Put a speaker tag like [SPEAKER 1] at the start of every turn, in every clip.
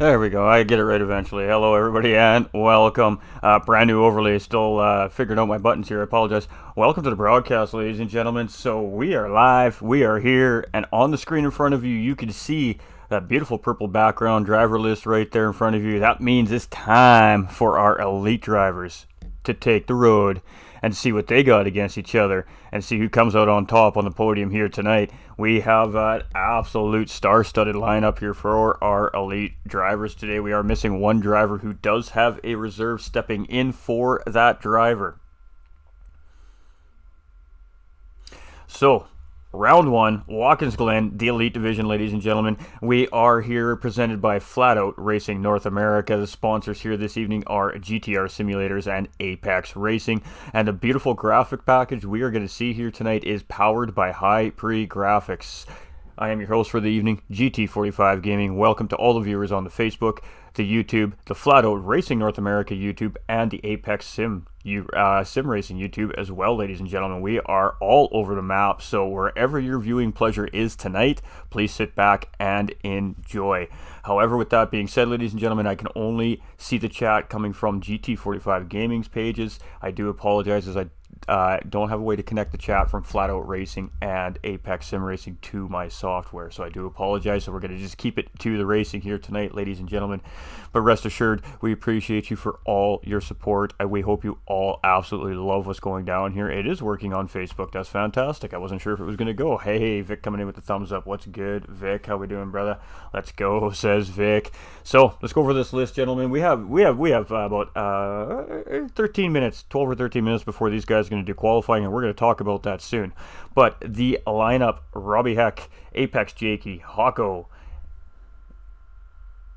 [SPEAKER 1] There we go. I get it right eventually. Hello, everybody, and welcome. Brand new overlay. Still figuring out my buttons here. I apologize. Welcome to the broadcast, ladies and gentlemen. So we are live. We are here, and on the screen in front of you, you can see that beautiful purple background driver list right there in front of you. That means it's time for our elite drivers to take the road and see what they got against each other and see who comes out on top on the podium here tonight. We have an absolute star-studded lineup here for our elite drivers today. We are missing one driver who does have a reserve stepping in for that driver. So, round one, Watkins Glen, the Elite Division, ladies and gentlemen. We are here presented by Flat Out Racing North America. The sponsors here this evening are GTR Simulators and Apex Racing. And the beautiful graphic package we are going to see here tonight is powered by High Pre Graphics. I am your host for the evening, GT45 Gaming. Welcome to all the viewers on the Facebook, the YouTube, the Flat Out Racing North America YouTube, and the Apex Sim Racing YouTube as well, ladies and gentlemen. We are all over the map, so wherever your viewing pleasure is tonight, please sit back and enjoy. However, with that being said, ladies and gentlemen, I can only see the chat coming from GT45 Gaming's pages. I do apologize as I don't have a way to connect the chat from Flat Out Racing and Apex Sim Racing to my software, so I do apologize. So we're going to just keep it to the racing here tonight, ladies and gentlemen. But rest assured, we appreciate you for all your support. We hope you all absolutely love what's going down here. It is working on Facebook. That's fantastic. I wasn't sure if it was going to go. Hey, Vic coming in with the thumbs up. What's good, Vic? How we doing, brother? Let's go, says Vic. So let's go over this list, gentlemen. We have about 13 minutes, 12 or 13 minutes before these guys are going to do qualifying, and we're going to talk about that soon. But the lineup: Robbie Heck, Apex Jakey, Hawko,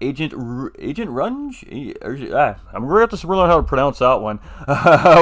[SPEAKER 1] Agent Runge. I'm going to have to learn how to pronounce that one.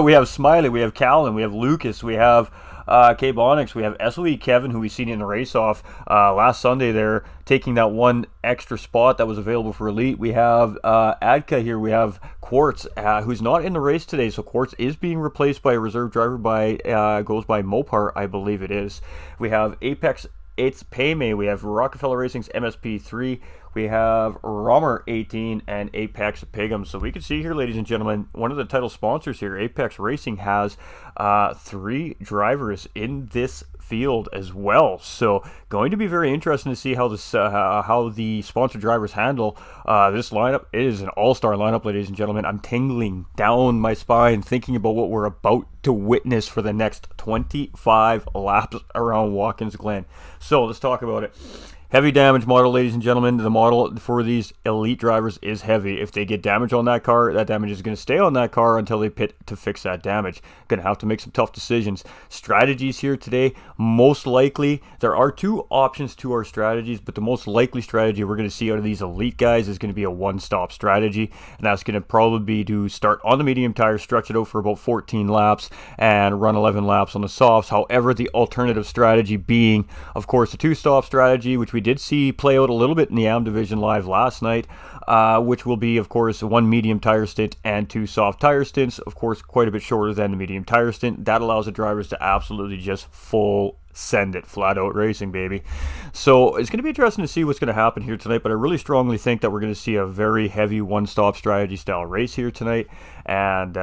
[SPEAKER 1] We have Smiley, we have Callan, we have Lucas, we have K-Bonix, we have SOE Kevin, who we've seen in the race-off last Sunday there, taking that one extra spot that was available for Elite. We have Adka here, we have Quartz, who's not in the race today, so Quartz is being replaced by a reserve driver goes by Mopar, I believe it is. We have Apex, it's Payme, we have Rockefeller Racing's MSP3, we have Romer 18 and Apex Pigum. So we can see here, ladies and gentlemen, one of the title sponsors here, Apex Racing, has 3 drivers in this field as well. So going to be very interesting to see how this how the sponsored drivers handle this lineup. It is an all-star lineup, ladies and gentlemen. I'm tingling down my spine thinking about what we're about to witness for the next 25 laps around Watkins Glen. So let's talk about it. Heavy damage model, ladies and gentlemen. The model for these elite drivers is heavy. If they get damage on that car, that damage is going to stay on that car until they pit to fix that damage. Going to have to make some tough decisions. Strategies here today, most likely, there are 2 options to our strategies, but the most likely strategy we're going to see out of these elite guys is going to be a one-stop strategy, and that's going to probably be to start on the medium tire, stretch it out for about 14 laps, and run 11 laps on the softs. However, the alternative strategy being, of course, the 2-stop strategy, which we did see play out a little bit in the AM Division Live last night, which will be, of course, 1 medium tire stint and 2 soft tire stints, of course, quite a bit shorter than the medium tire stint. That allows the drivers to absolutely just full send it, flat out racing, baby. So it's going to be interesting to see what's going to happen here tonight, but I really strongly think that we're going to see a very heavy one-stop strategy style race here tonight. And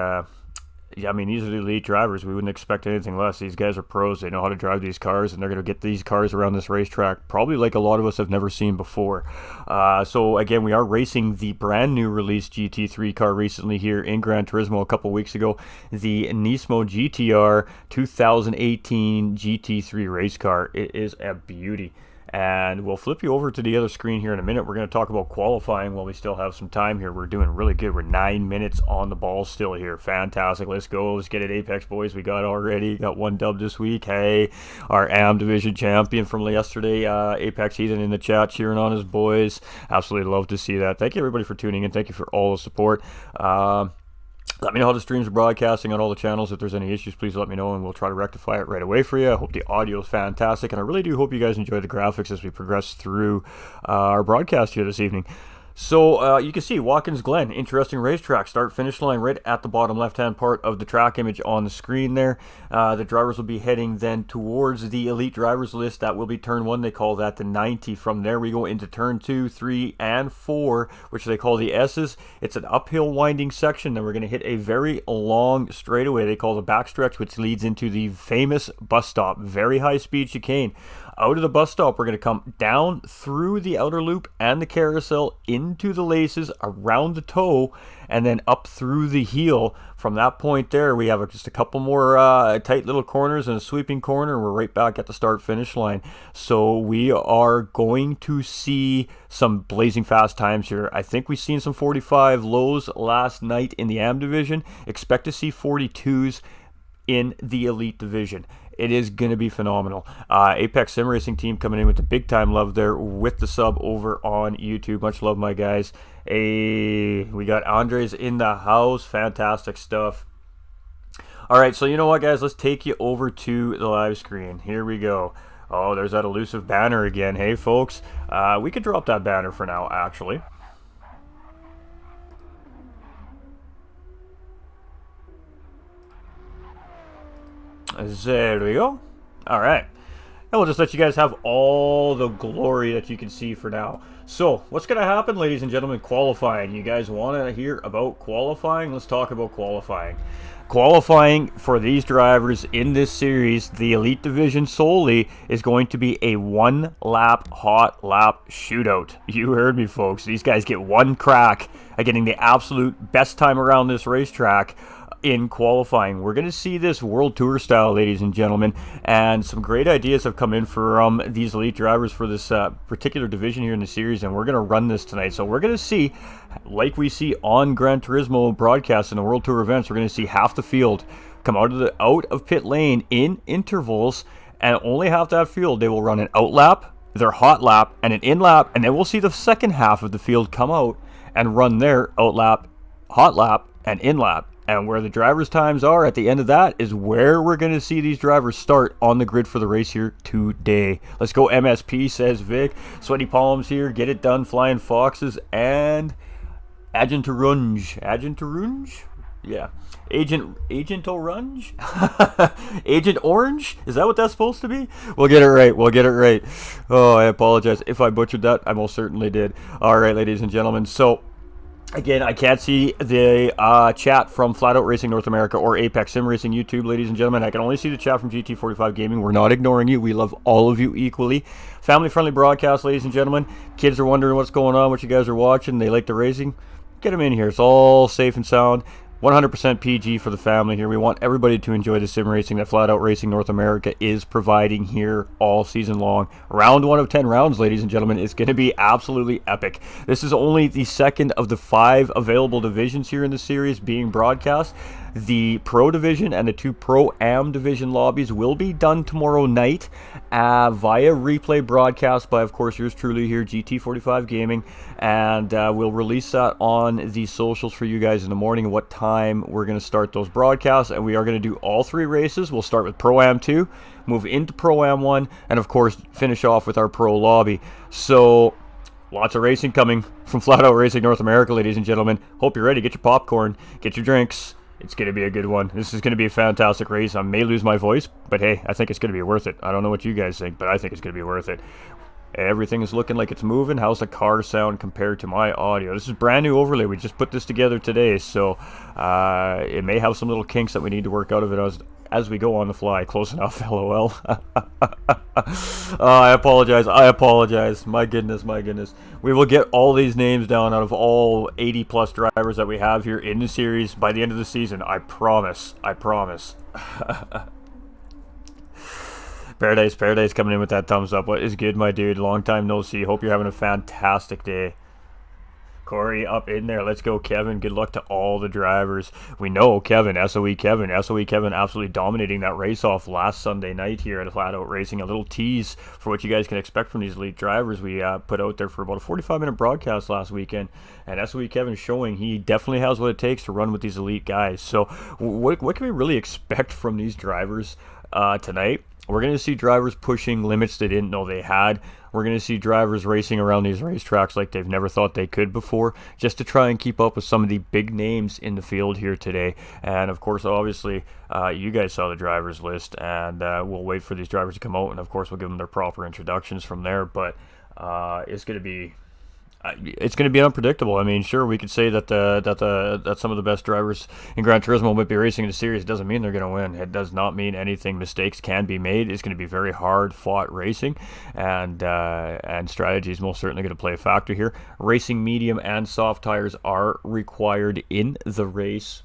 [SPEAKER 1] yeah, I mean, these are the elite drivers. We wouldn't expect anything less. These guys are pros. They know how to drive these cars, and they're going to get these cars around this racetrack probably like a lot of us have never seen before. So, again, we are racing the brand new released GT3 car recently here in Gran Turismo a couple weeks ago, the Nismo GTR 2018 GT3 race car. It is a beauty. And we'll flip you over to the other screen here in a minute. We're going to talk about qualifying while we still have some time here. We're doing really good. We're 9 minutes on the ball still here. Fantastic. Let's go. Let's get it, Apex boys. We got 1 dub this week. Hey, our AM Division champion from yesterday, Apex Heathen, in the chat cheering on his boys. Absolutely love to see that. Thank you, everybody, for tuning in. Thank you for all the support. Let me know how the streams are broadcasting on all the channels. If there's any issues, please let me know, and we'll try to rectify it right away for you. I hope the audio is fantastic, and I really do hope you guys enjoy the graphics as we progress through our broadcast here this evening. So you can see Watkins Glen, interesting racetrack. Start finish line right at the bottom left hand part of the track image on the screen there. The drivers will be heading then towards the elite drivers list. That will be turn 1. They call that the 90. From there we go into turn 2, 3, and 4, which they call the S's. It's an uphill winding section. Then we're going to hit a very long straightaway they call the backstretch, which leads into the famous bus stop. Very high speed chicane. Out of the bus stop, we're going to come down through the outer loop and the carousel into the laces, around the toe, and then up through the heel. From that point there, we have just a couple more tight little corners and a sweeping corner. We're right back at the start-finish line. So we are going to see some blazing fast times here. I think we've seen some 45 lows last night in the AM division. Expect to see 42s in the elite division. It is going to be phenomenal. Apex Sim Racing team coming in with the big time love there with the sub over on YouTube. Much love, my guys. Hey, we got Andres in the house. Fantastic stuff. All right, so you know what, guys? Let's take you over to the live screen. Here we go. Oh, there's that elusive banner again. Hey, folks. We could drop that banner for now, actually. There we go. All right. And we'll just let you guys have all the glory that you can see for now. So, what's going to happen, ladies and gentlemen? Qualifying. You guys want to hear about qualifying? Let's talk about qualifying. Qualifying for these drivers in this series, the Elite Division solely, is going to be a one-lap, hot lap shootout. You heard me, folks. These guys get one crack at getting the absolute best time around this racetrack in qualifying. We're going to see this World Tour style, ladies and gentlemen, and some great ideas have come in from these elite drivers for this particular division here in the series, and we're going to run this tonight. So we're going to see, like we see on Gran Turismo broadcasts in the World Tour events, we're going to see half the field come out of pit lane in intervals, and only half that field they will run an out lap, their hot lap, and an in lap, and then we'll see the second half of the field come out and run their out lap, hot lap, and in lap. And where the drivers' times are at the end of that is where we're going to see these drivers start on the grid for the race here today. Let's go MSP, says Vic. Sweaty Palms here. Get it done, Flying Foxes. And Agent Orange. Agent Orange? Yeah. Agent Orange? Agent Orange? Is that what that's supposed to be? We'll get it right. We'll get it right. Oh, I apologize. If I butchered that, I most certainly did. All right, ladies and gentlemen. So, again, I can't see the chat from Flat Out Racing North America or Apex Sim Racing YouTube, ladies and gentlemen. I can only see the chat from GT45 Gaming. We're not ignoring you. We love all of you equally. Family-friendly broadcast, ladies and gentlemen. Kids are wondering what's going on, what you guys are watching. They like the racing. Get them in here. It's all safe and sound. 100% PG for the family here. We want everybody to enjoy the sim racing that Flat Out Racing North America is providing here all season long. Round 1 of 10 rounds, ladies and gentlemen, is going to be absolutely epic. This is only the second of the 5 available divisions here in the series being broadcast. The Pro Division and the 2 Pro-Am Division lobbies will be done tomorrow night via replay broadcast by, of course, yours truly here, GT45 Gaming. And we'll release that on the socials for you guys in the morning and what time we're going to start those broadcasts. And we are going to do all 3 races. We'll start with Pro-Am 2, move into Pro-Am 1, and, of course, finish off with our Pro Lobby. So lots of racing coming from Flat Out Racing North America, ladies and gentlemen. Hope you're ready. Get your popcorn. Get your drinks. It's going to be a good one. This is going to be a fantastic race. I may lose my voice, but hey, I think it's going to be worth it. I don't know what you guys think, but I think it's going to be worth it. Everything is looking like it's moving. How's the car sound compared to my audio? This is brand new overlay. We just put this together today, so it may have some little kinks that we need to work out of it as we go on the fly. Close enough, LOL. I apologize. I apologize. My goodness, my goodness. We will get all these names down out of all 80-plus drivers that we have here in the series by the end of the season. I promise. I promise. Paradise coming in with that thumbs up. What is good, my dude? Long time no see. Hope you're having a fantastic day. Corey up in there. Let's go, Kevin. Good luck to all the drivers. We know Kevin, SOE Kevin absolutely dominating that race off last Sunday night here at Flat Out Racing. A little tease for what you guys can expect from these elite drivers we put out there for about a 45-minute broadcast last weekend. And SOE Kevin showing he definitely has what it takes to run with these elite guys. So what can we really expect from these drivers tonight. We're going to see drivers pushing limits they didn't know they had. We're going to see drivers racing around these racetracks like they've never thought they could before, just to try and keep up with some of the big names in the field here today. And of course, obviously, you guys saw the drivers list, and we'll wait for these drivers to come out, and of course, we'll give them their proper introductions from there. But it's going to be unpredictable. I mean, sure, we could say that some of the best drivers in Gran Turismo might be racing in the series. It doesn't mean they're going to win. It does not mean anything. Mistakes can be made. It's going to be very hard fought racing, and strategy is most certainly going to play a factor here. Racing medium and soft tires are required in the race.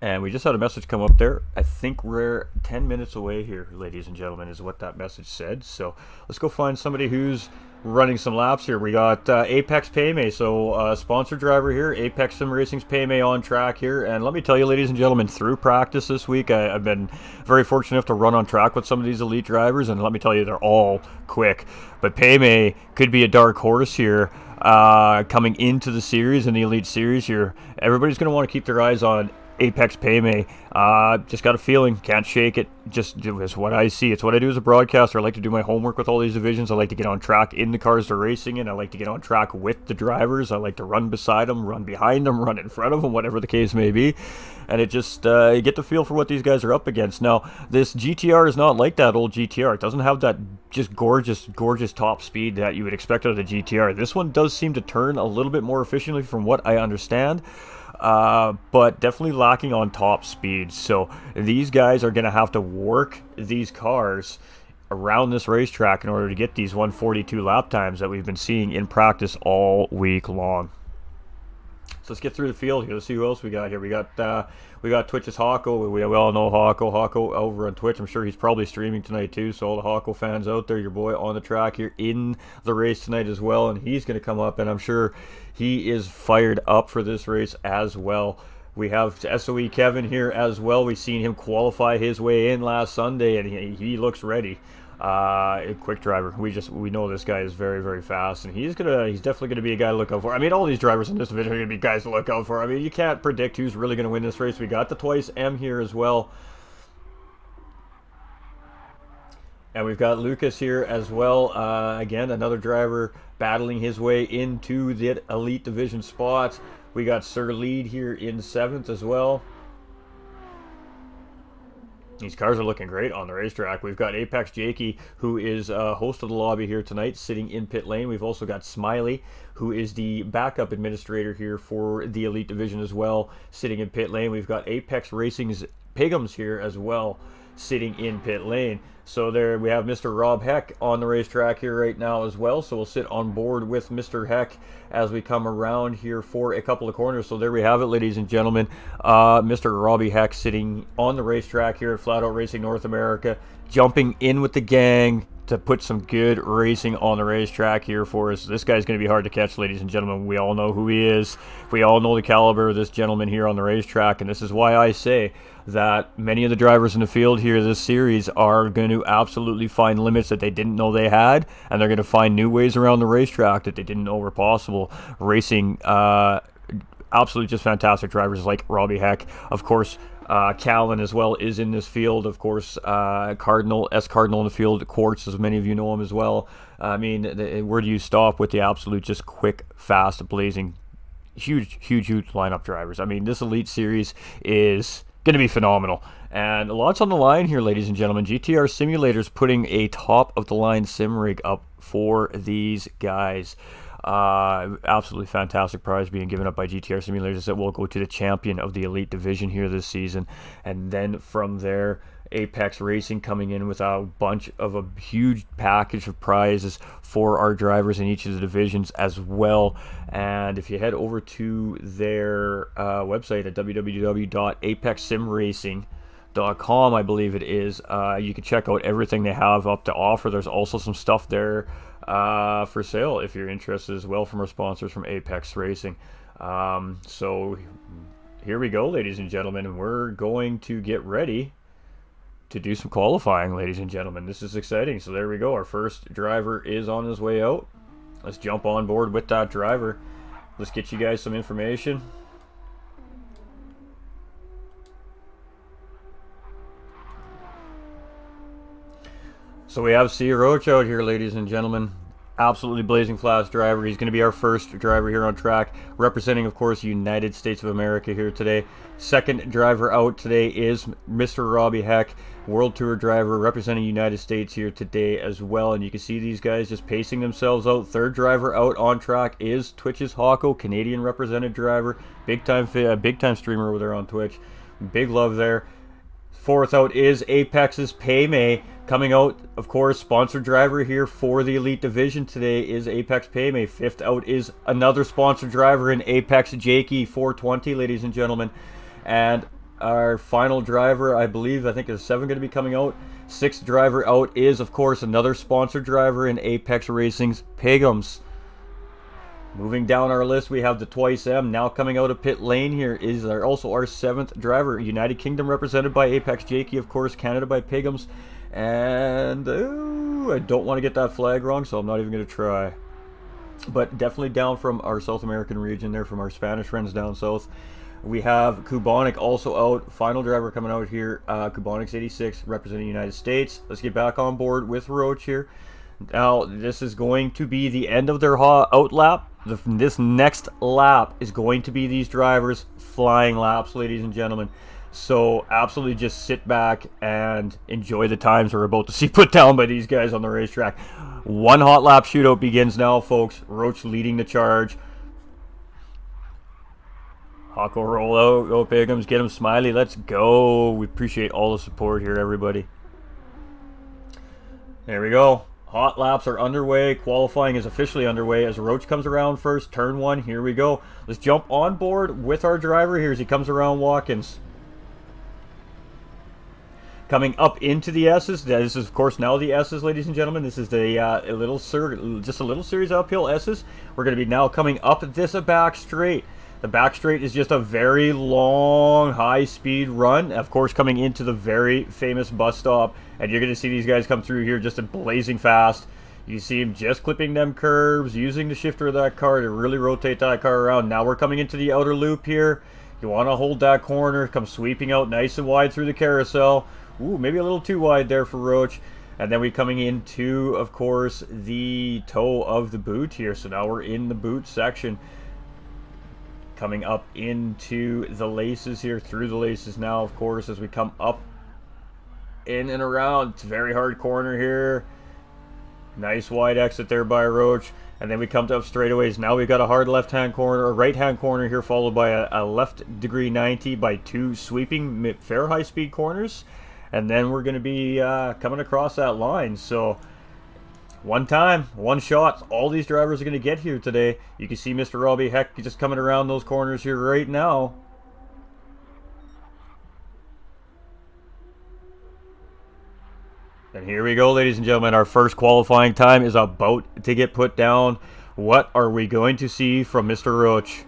[SPEAKER 1] And we just had a message come up there. I think we're 10 minutes away here, ladies and gentlemen, is what that message said. So let's go find somebody who's running some laps here. We got Apex Paymay, so sponsored driver here. Apex Sim Racing's Paymay on track here. And let me tell you, ladies and gentlemen, through practice this week, I've been very fortunate enough to run on track with some of these elite drivers. And let me tell you, they're all quick. But Paymay could be a dark horse here coming into the series, in the elite series here. Everybody's going to want to keep their eyes on Apex Paymay. Just got a feeling, can't shake it. Just it's what I see. It's what I do as a broadcaster. I like to do my homework with all these divisions. I like to get on track in the cars they're racing in. I like to get on track with the drivers. I like to run beside them, run behind them, run in front of them, whatever the case may be. And it just you get the feel for what these guys are up against. Now, this GTR is not like that old GTR. It doesn't have that just gorgeous top speed that you would expect out of the GTR. This one does seem to turn a little bit more efficiently from what I understand. But definitely lacking on top speed. So these guys are going to have to work these cars around this racetrack in order to get these 142 lap times that we've been seeing in practice all week long. So let's get through the field here. Let's see who else we got here. We got Twitch's Hawko. We all know Hawko over on Twitch. I'm sure he's probably streaming tonight too. So all the Hawko fans out there, your boy on the track here in the race tonight as well. And he's going to come up, and I'm sure he is fired up for this race as well. We have SOE Kevin here as well. We've seen him qualify his way in last Sunday, and he looks ready. A quick driver. We know this guy is very, very fast, and he's definitely gonna be a guy to look out for. I mean, all these drivers in this division are gonna be guys to look out for. I mean, you can't predict who's really gonna win this race. We got the Twice M here as well, and we've got Lucas here as well. Again, another driver battling his way into the elite division spots. We got Sir Lead here in 7th as well. These cars are looking great on the racetrack. We've got Apex Jakey, who is host of the lobby here tonight, sitting in pit lane. We've also got Smiley, who is the backup administrator here for the Elite Division as well, sitting in pit lane. We've got Apex Racing's Pigums here as well, sitting in pit lane. So there we have Mr. Rob Heck on the racetrack here right now as well. So we'll sit on board with Mr. Heck as we come around here for a couple of corners. So there we have it, ladies and gentlemen. Mr. Robbie Heck sitting on the racetrack here at Flat Out Racing North America, jumping in with the gang to put some good racing on the racetrack here for us. This guy's going to be hard to catch, ladies and gentlemen. We all know who he is. We all know the caliber of this gentleman here on the racetrack, and this is why I say that many of the drivers in the field here this series are going to absolutely find limits that they didn't know they had, and they're going to find new ways around the racetrack that they didn't know were possible. Racing absolutely just fantastic drivers like Robbie Heck. Of course, Callan as well is in this field. Of course, Cardinal in the field. Quartz, as many of you know him as well. I mean, where do you stop with the absolute just quick, fast, blazing, huge lineup drivers? I mean, this Elite Series is going to be phenomenal. And lots on the line here, ladies and gentlemen. GTR Simulators putting a top-of-the-line sim rig up for these guys. Absolutely fantastic prize being given up by GTR Simulators that will go to the champion of the Elite Division here this season. And then from there, Apex Racing coming in with a huge package of prizes for our drivers in each of the divisions as well. And if you head over to their website at www.apexsimracing.com, I believe it is, you can check out everything they have up to offer. There's also some stuff there for sale if you're interested as well from our sponsors from Apex Racing. So here we go, ladies and gentlemen. We're going to get ready to do some qualifying, ladies and gentlemen. This is exciting. So there we go. Our first driver is on his way out. Let's jump on board with that driver. Let's get you guys some information. So we have C. Roach out here, ladies and gentlemen. Absolutely blazing fast driver. He's going to be our first driver here on track, representing, of course, United States of America here today. Second driver out today is Mr. Robbie Heck, World Tour driver, representing United States here today as well. And you can see these guys just pacing themselves out. Third driver out on track is Twitch's Hawko, Canadian represented driver, big time streamer over there on Twitch. Big love there. Fourth out is Apex's Paymay. Coming out, of course, sponsored driver here for the Elite Division today is Apex Paymay. Fifth out is another sponsored driver in Apex Jakey 420, ladies and gentlemen. And our final driver, I think is 7 going to be coming out. Sixth driver out is, of course, another sponsored driver in Apex Racing's Pigums. Moving down our list, we have the Twice M. Now coming out of pit lane here is also our 7th driver. United Kingdom represented by Apex Jakey, of course. Canada by Pigums. And I don't want to get that flag wrong, so I'm not even going to try. But definitely down from our South American region there, from our Spanish friends down south. We have Kubonic also out. Final driver coming out here. Kubonic's 86 representing the United States. Let's get back on board with Roach here. Now, this is going to be the end of their out lap. This next lap is going to be these drivers flying laps, ladies and gentlemen. So absolutely just sit back and enjoy the times we're about to see put down by these guys on the racetrack. One hot lap shootout begins now, folks. Roach leading the charge. Hawko roll out. Go Pigums. Get him Smiley. Let's go. We appreciate all the support here, everybody. There we go. Hot laps are underway. Qualifying is officially underway as Roach comes around first. Turn 1. Here we go. Let's jump on board with our driver here as he comes around Watkins. Coming up into the S's. This is, of course, now the S's, ladies and gentlemen. This is the just a little series of uphill S's. We're going to be now coming up this back straight. The back straight is just a very long, high-speed run. Of course, coming into the very famous bus stop. And you're going to see these guys come through here just blazing fast. You see him just clipping them curves, using the shifter of that car to really rotate that car around. Now we're coming into the outer loop here. You want to hold that corner, come sweeping out nice and wide through the carousel. Ooh, maybe a little too wide there for Roach. And then we're coming into, of course, the toe of the boot here. So now we're in the boot section. Coming up into the laces here, through the laces now, of course, as we come up in and around. It's a very hard corner here. Nice wide exit there by Roach. And then we come to up straightaways. Now we've got a hard left-hand corner, or right-hand corner here, followed by a left degree 90 by 2 sweeping fair high-speed corners. And then we're going to be coming across that line. So one time, one shot. All these drivers are going to get here today. You can see Mr. Robbie Heck just coming around those corners here right now. And here we go, ladies and gentlemen. Our first qualifying time is about to get put down. What are we going to see from Mr. Roach?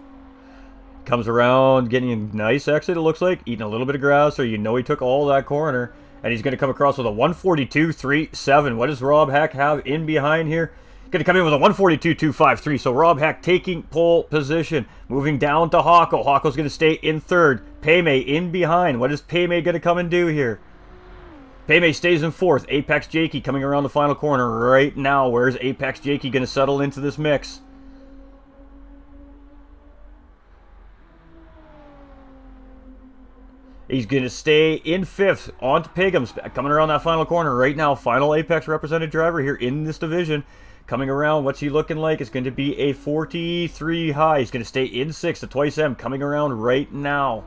[SPEAKER 1] Comes around, getting a nice exit, it looks like. Eating a little bit of grass, so you know he took all that corner. And he's going to come across with a 142.37. What does Rob Heck have in behind here? Going to come in with a 142.253. So Rob Heck taking pole position. Moving down to Hawko. Hawko's going to stay in third. Paymay in behind. What is Paymay going to come and do here? Paymay stays in fourth. Apex Jakey coming around the final corner right now. Where's Apex Jakey going to settle into this mix? He's going to stay in fifth. On to Pigums. Coming around that final corner right now. Final Apex represented driver here in this division. Coming around. What's he looking like? It's going to be a 43 high. He's going to stay in sixth. The Twice M coming around right now.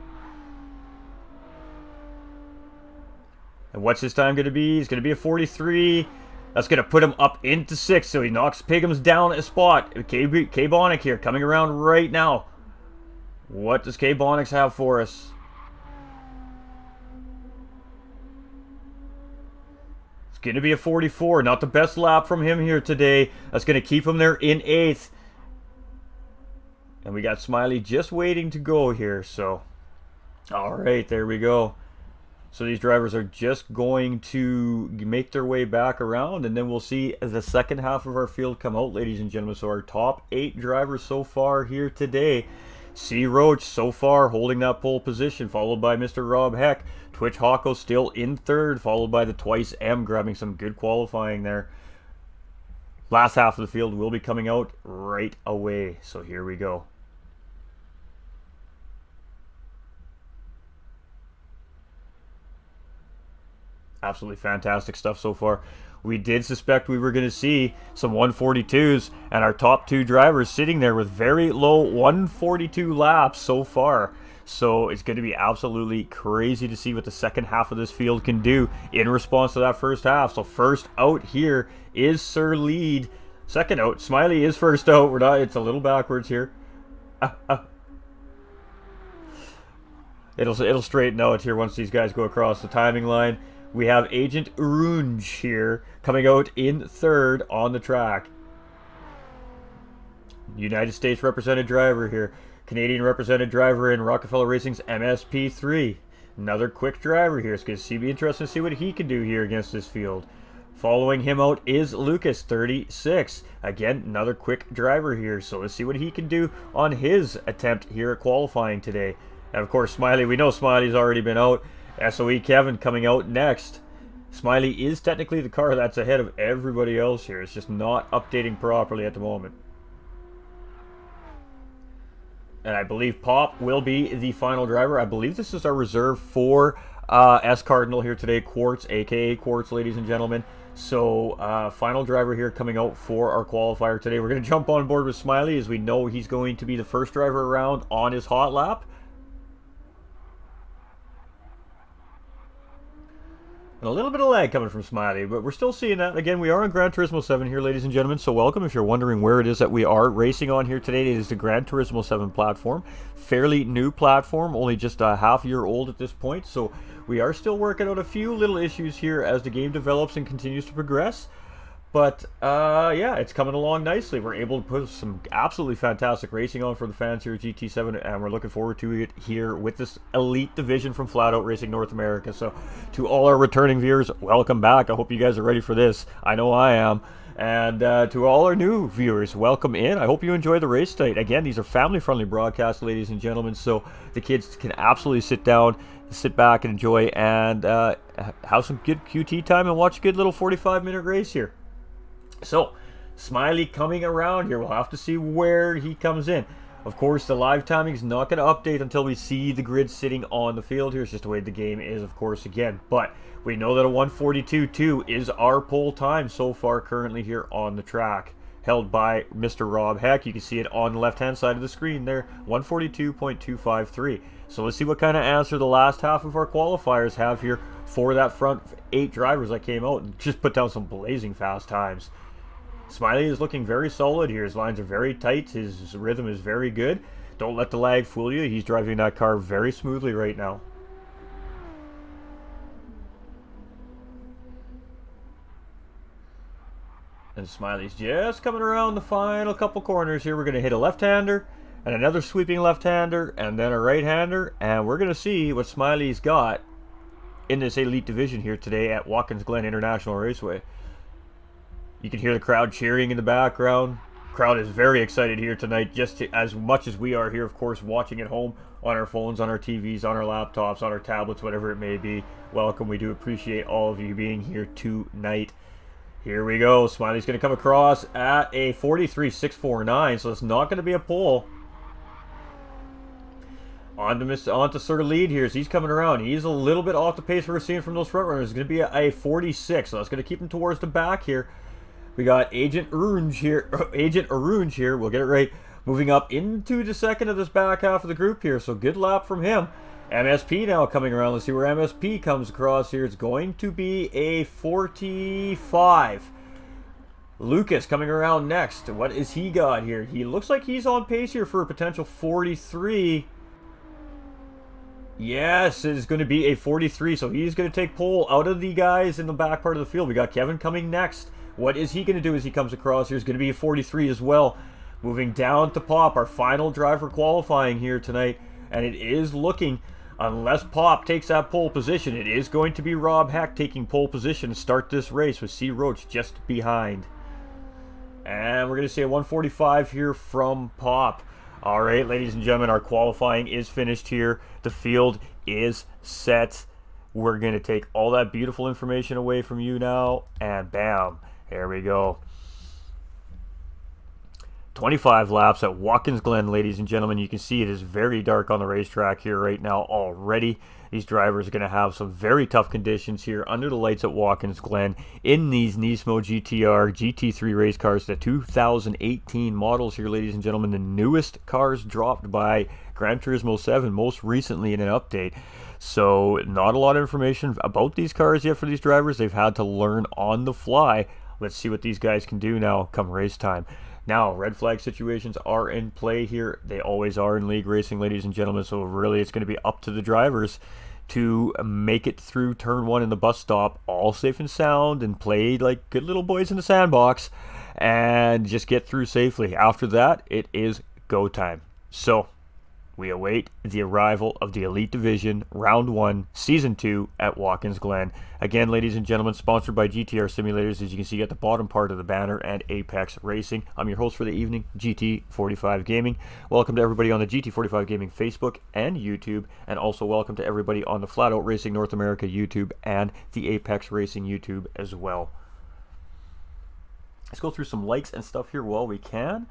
[SPEAKER 1] And what's his time going to be? He's going to be a 43. That's going to put him up into sixth. So he knocks Pigums down a spot. K-Bonic here coming around right now. What does K-Bonics have for us? Going to be a 44. Not the best lap from him here today. That's going to keep him there in 8th. And we got Smiley just waiting to go here. So, all right, there we go. So these drivers are just going to make their way back around, and then we'll see the second half of our field come out, ladies and gentlemen. So our top 8 drivers so far here today. C. Roach so far holding that pole position, followed by Mr. Rob Heck. Twitch Hawko still in third, followed by the Twice M grabbing some good qualifying there. Last half of the field will be coming out right away. So here we go. Absolutely fantastic stuff so far. We did suspect we were going to see some 142s, and our top 2 drivers sitting there with very low 142 laps so far. So it's going to be absolutely crazy to see what the second half of this field can do in response to that first half. So first out here is Sir Lead. Second out, Smiley is first out. We're not. It's a little backwards here. It'll straighten out here once these guys go across the timing line. We have Agent Runge here coming out in third on the track. United States represented driver here. Canadian represented driver in Rockefeller Racing's MSP3. Another quick driver here. It's going to be interesting to see what he can do here against this field. Following him out is Lucas, 36. Again, another quick driver here. So let's see what he can do on his attempt here at qualifying today. And of course, Smiley, we know Smiley's already been out. SOE Kevin coming out next. Smiley is technically the car that's ahead of everybody else here. It's just not updating properly at the moment. And I believe Pop will be the final driver. I believe this is our reserve for S Cardinal here today. Quartz, aka Quartz, ladies and gentlemen. So final driver here coming out for our qualifier today. We're going to jump on board with Smiley as we know he's going to be the first driver around on his hot lap. And a little bit of lag coming from Smiley, but we're still seeing that. Again, we are on Gran Turismo 7 here, ladies and gentlemen, so welcome. If you're wondering where it is that we are racing on here today, it is the Gran Turismo 7 platform. Fairly new platform, only just a half-year old at this point, so we are still working out a few little issues here as the game develops and continues to progress. But, yeah, it's coming along nicely. We're able to put some absolutely fantastic racing on for the fans here at GT7, and we're looking forward to it here with this elite division from Flat Out Racing North America. So, to all our returning viewers, welcome back. I hope you guys are ready for this. I know I am. And to all our new viewers, welcome in. I hope you enjoy the race tonight. Again, these are family-friendly broadcasts, ladies and gentlemen, so the kids can absolutely sit down, sit back and enjoy, and have some good QT time and watch a good little 45-minute race here. So, Smiley coming around here. We'll have to see where he comes in. Of course, the live timing is not going to update until we see the grid sitting on the field here. It's just the way the game is, of course, again. But we know that a 142.2 is our pole time so far currently here on the track, held by Mr. Rob Heck. You can see it on the left-hand side of the screen there, 142.253. So let's see what kind of answer the last half of our qualifiers have here for that front 8 drivers that came out and just put down some blazing fast times. Smiley is looking very solid here. His lines are very tight. His rhythm is very good. Don't let the lag fool you. He's driving that car very smoothly right now. And Smiley's just coming around the final couple corners here. We're going to hit a left-hander and another sweeping left-hander and then a right-hander. And we're going to see what Smiley's got in this elite division here today at Watkins Glen International Raceway. You can hear the crowd cheering in the background. Crowd is very excited here tonight, just as much as we are here, of course, watching at home on our phones, on our TVs, on our laptops, on our tablets, whatever it may be. Welcome. We do appreciate all of you being here tonight. Here we go. Smiley's going to come across at a 43.649, so it's not going to be a pole. On to Sir Lead here as he's coming around. He's a little bit off the pace we're seeing from those front runners. It's going to be a 46, so that's going to keep him towards the back here. We got Agent Arunge here, we'll get it right, moving up into the second of this back half of the group here, so good lap from him. MSP now coming around. Let's see where MSP comes across here. It's going to be a 45. Lucas coming around next. What is he got here? He looks like he's on pace here for a potential 43. Yes, it is going to be a 43, so he's going to take pole out of the guys in the back part of the field. We got Kevin coming next. What is he going to do as he comes across here? Is going to be a 43 as well. Moving down to Pop, our final driver qualifying here tonight. And it is looking, unless Pop takes that pole position, it is going to be Rob Heck taking pole position to start this race with C. Roach just behind. And we're going to see a 145 here from Pop. All right, ladies and gentlemen, our qualifying is finished here. The field is set. We're going to take all that beautiful information away from you now, and bam, here we go. 25 laps at Watkins Glen, ladies and gentlemen. You can see it is very dark on the racetrack here right now already. These drivers are going to have some very tough conditions here under the lights at Watkins Glen in these Nismo GTR GT3 race cars, the 2018 models here, ladies and gentlemen. The newest cars dropped by Gran Turismo 7 most recently in an update. So not a lot of information about these cars yet for these drivers. They've had to learn on the fly. Let's see what these guys can do now come race time. Now, red flag situations are in play here. They always are in league racing, ladies and gentlemen. So really, it's going to be up to the drivers to make it through turn 1 in the bus stop, all safe and sound, and play like good little boys in the sandbox, and just get through safely. After that, it is go time. So we await the arrival of the Elite Division Round 1 Season 2 at Watkins Glen. Again, ladies and gentlemen, sponsored by GTR Simulators, as you can see at the bottom part of the banner, and Apex Racing. I'm your host for the evening, GT45 Gaming. Welcome to everybody on the GT45 Gaming Facebook and YouTube, and also welcome to everybody on the Flat Out Racing North America YouTube and the Apex Racing YouTube as well. Let's go through some likes and stuff here while we can.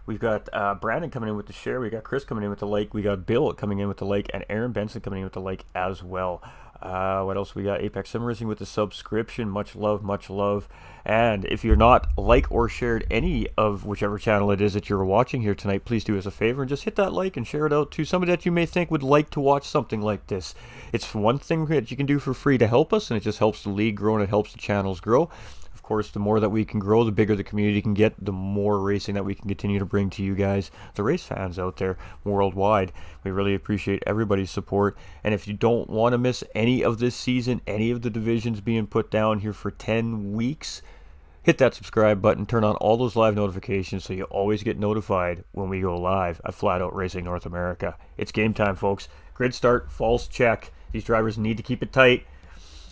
[SPEAKER 1] We've got Brandon coming in with the share. We got Chris coming in with the like. We got Bill coming in with the like, and Aaron Benson coming in with the like as well. What else we got? Apex Sim Racing with the subscription. Much love, much love. And if you're not like or shared any of whichever channel it is that you're watching here tonight, please do us a favor and just hit that like and share it out to somebody that you may think would like to watch something like this. It's one thing that you can do for free to help us, and it just helps the league grow and it helps the channels grow. Of course, the more that we can grow, the bigger the community can get, the more racing that we can continue to bring to you guys, the race fans out there worldwide. We really appreciate everybody's support. And if you don't want to miss any of this season, any of the divisions being put down here for 10 weeks, hit that subscribe button, turn on all those live notifications so you always get notified when we go live at Flat Out Racing North America. It's game time, folks. Grid start, false check. These drivers need to keep it tight.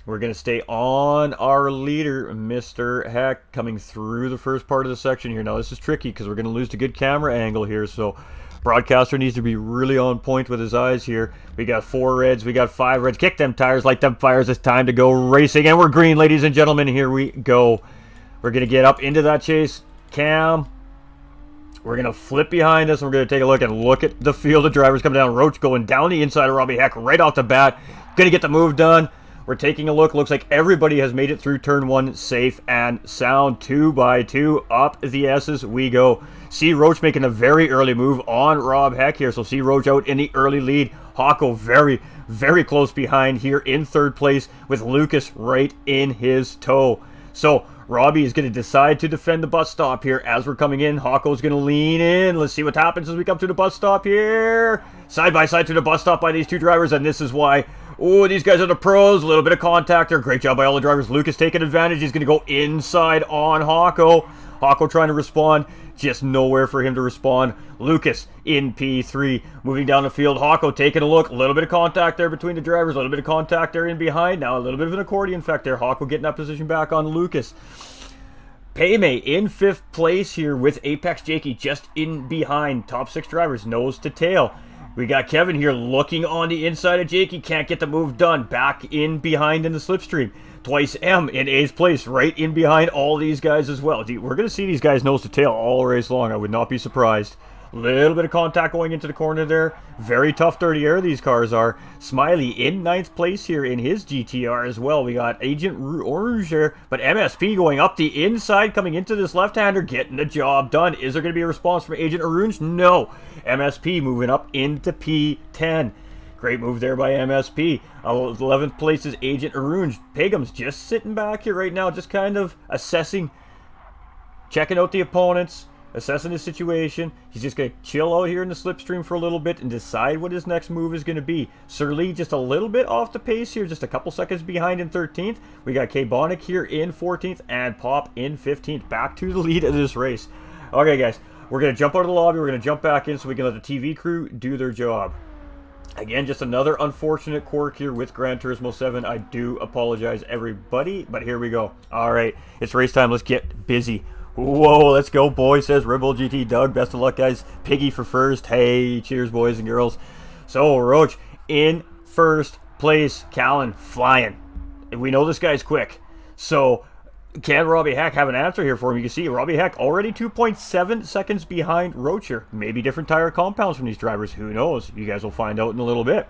[SPEAKER 1] We're going to stay on our leader, Mr. Heck, coming through the first part of the section here. Now, this is tricky because we're going to lose the good camera angle here, so broadcaster needs to be really on point with his eyes here. We got 4 reds, we got 5 reds. Kick them tires, light them fires. It's time to go racing, and we're green, ladies and gentlemen. Here we go. We're going to get up into that chase cam. We're going to flip behind us, and we're going to take a look at the field of drivers coming down. Roach going down the inside of Robbie Heck right off the bat. Going to get the move done. We're taking a look. Looks like everybody has made it through turn 1 safe and sound. 2 by 2 up the S's we go. C. Roach making a very early move on Rob Heck here. So C. Roach out in the early lead. Hawko very, very close behind here in 3rd place with Lucas right in his toe. So Robbie is going to decide to defend the bus stop here as we're coming in. Hawko's going to lean in. Let's see what happens as we come to the bus stop here. Side by side to the bus stop by these 2 drivers, and this is why. Oh, these guys are the pros. A little bit of contact there. Great job by all the drivers. Lucas taking advantage. He's going to go inside on Hawko. Hawko trying to respond. Just nowhere for him to respond. Lucas in P3. Moving down the field. Hawko taking a look. A little bit of contact there between the drivers. A little bit of contact there in behind. Now a little bit of an accordion effect there. Hawko getting that position back on Lucas. Payme in 5th place here with Apex Jakey just in behind. Top 6 drivers, nose to tail. We got Kevin here looking on the inside of Jakey. Can't get the move done. Back in behind in the slipstream. Twice M in 8th place. Right in behind all these guys as well. We're going to see these guys nose to tail all race long. I would not be surprised. Little bit of contact going into the corner there. Very tough dirty air these cars are. Smiley in 9th place here in his GTR as well. We got Agent Orange there, but MSP going up the inside, coming into this left-hander, getting the job done. Is there going to be a response from Agent Orange? No. MSP moving up into P10. Great move there by MSP. 11th place is Agent Orange. Pagum's just sitting back here right now, just kind of assessing, checking out the opponents, assessing his situation. He's just going to chill out here in the slipstream for a little bit and decide what his next move is going to be. Sir Lee just a little bit off the pace here, just a couple seconds behind in 13th. We got K-Bonic here in 14th and Pop in 15th. Back to the lead of this race. Okay, guys, we're going to jump out of the lobby. We're going to jump back in so we can let the TV crew do their job. Again, just another unfortunate quirk here with Gran Turismo 7. I do apologize, everybody, but here we go. All right, it's race time. Let's get busy. Whoa, let's go, boys, says Red Bull GT Doug. Best of luck, guys. Piggy for first. Hey, cheers, boys and girls. So, Roach in first place. Callan flying. And we know this guy's quick. So, can Robbie Heck have an answer here for him? You can see Robbie Heck already 2.7 seconds behind Roach here. Maybe different tire compounds from these drivers. Who knows? You guys will find out in a little bit.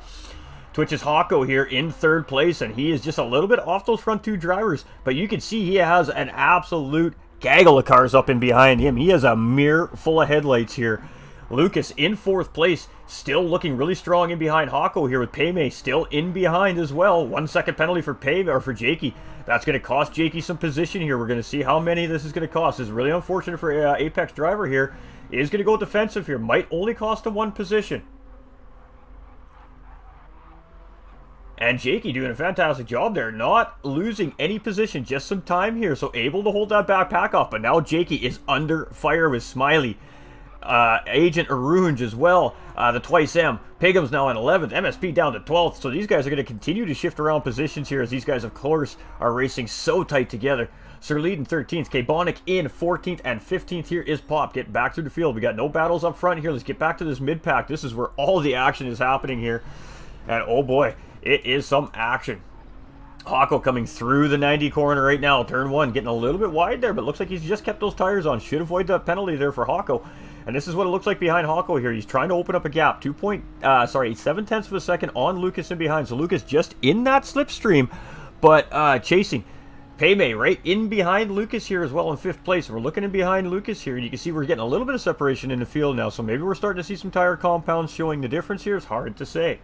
[SPEAKER 1] Twitch's Hawko here in third place, and he is just a little bit off those front two drivers. But you can see he has an absolute gaggle of cars up in behind him. He has a mirror full of headlights here. Lucas in fourth place, still looking really strong in behind Hawko here with Paymay still in behind as well. 1 second penalty for Paymay, or for Jakey. That's going to cost Jakey some position here. We're going to see how many this is going to cost. This is really unfortunate for Apex driver here. He is going to go defensive here. Might only cost him one position. And Jakey doing a fantastic job there, not losing any position, just some time here, so able to hold that backpack off. But now Jakey is under fire with Smiley. Agent Arunj as well, the Twice M. Pigham's now in 11th, MSP down to 12th, so these guys are going to continue to shift around positions here as these guys, of course, are racing so tight together. Sir Lead in 13th, K-Bonic in 14th, and 15th here is Pop. Get back through the field. We got no battles up front here. Let's get back to this mid-pack. This is where all the action is happening here. And oh boy, it is some action. Hawko coming through the 90 corner right now. Turn 1, getting a little bit wide there, but looks like he's just kept those tires on. Should avoid that penalty there for Hawko. And this is what it looks like behind Hawko here. He's trying to open up a gap. 7 tenths of a second on Lucas in behind. So Lucas just in that slipstream, but chasing. Paymay right in behind Lucas here as well in 5th place. We're looking in behind Lucas here, and you can see we're getting a little bit of separation in the field now. So maybe we're starting to see some tire compounds showing the difference here. It's hard to say.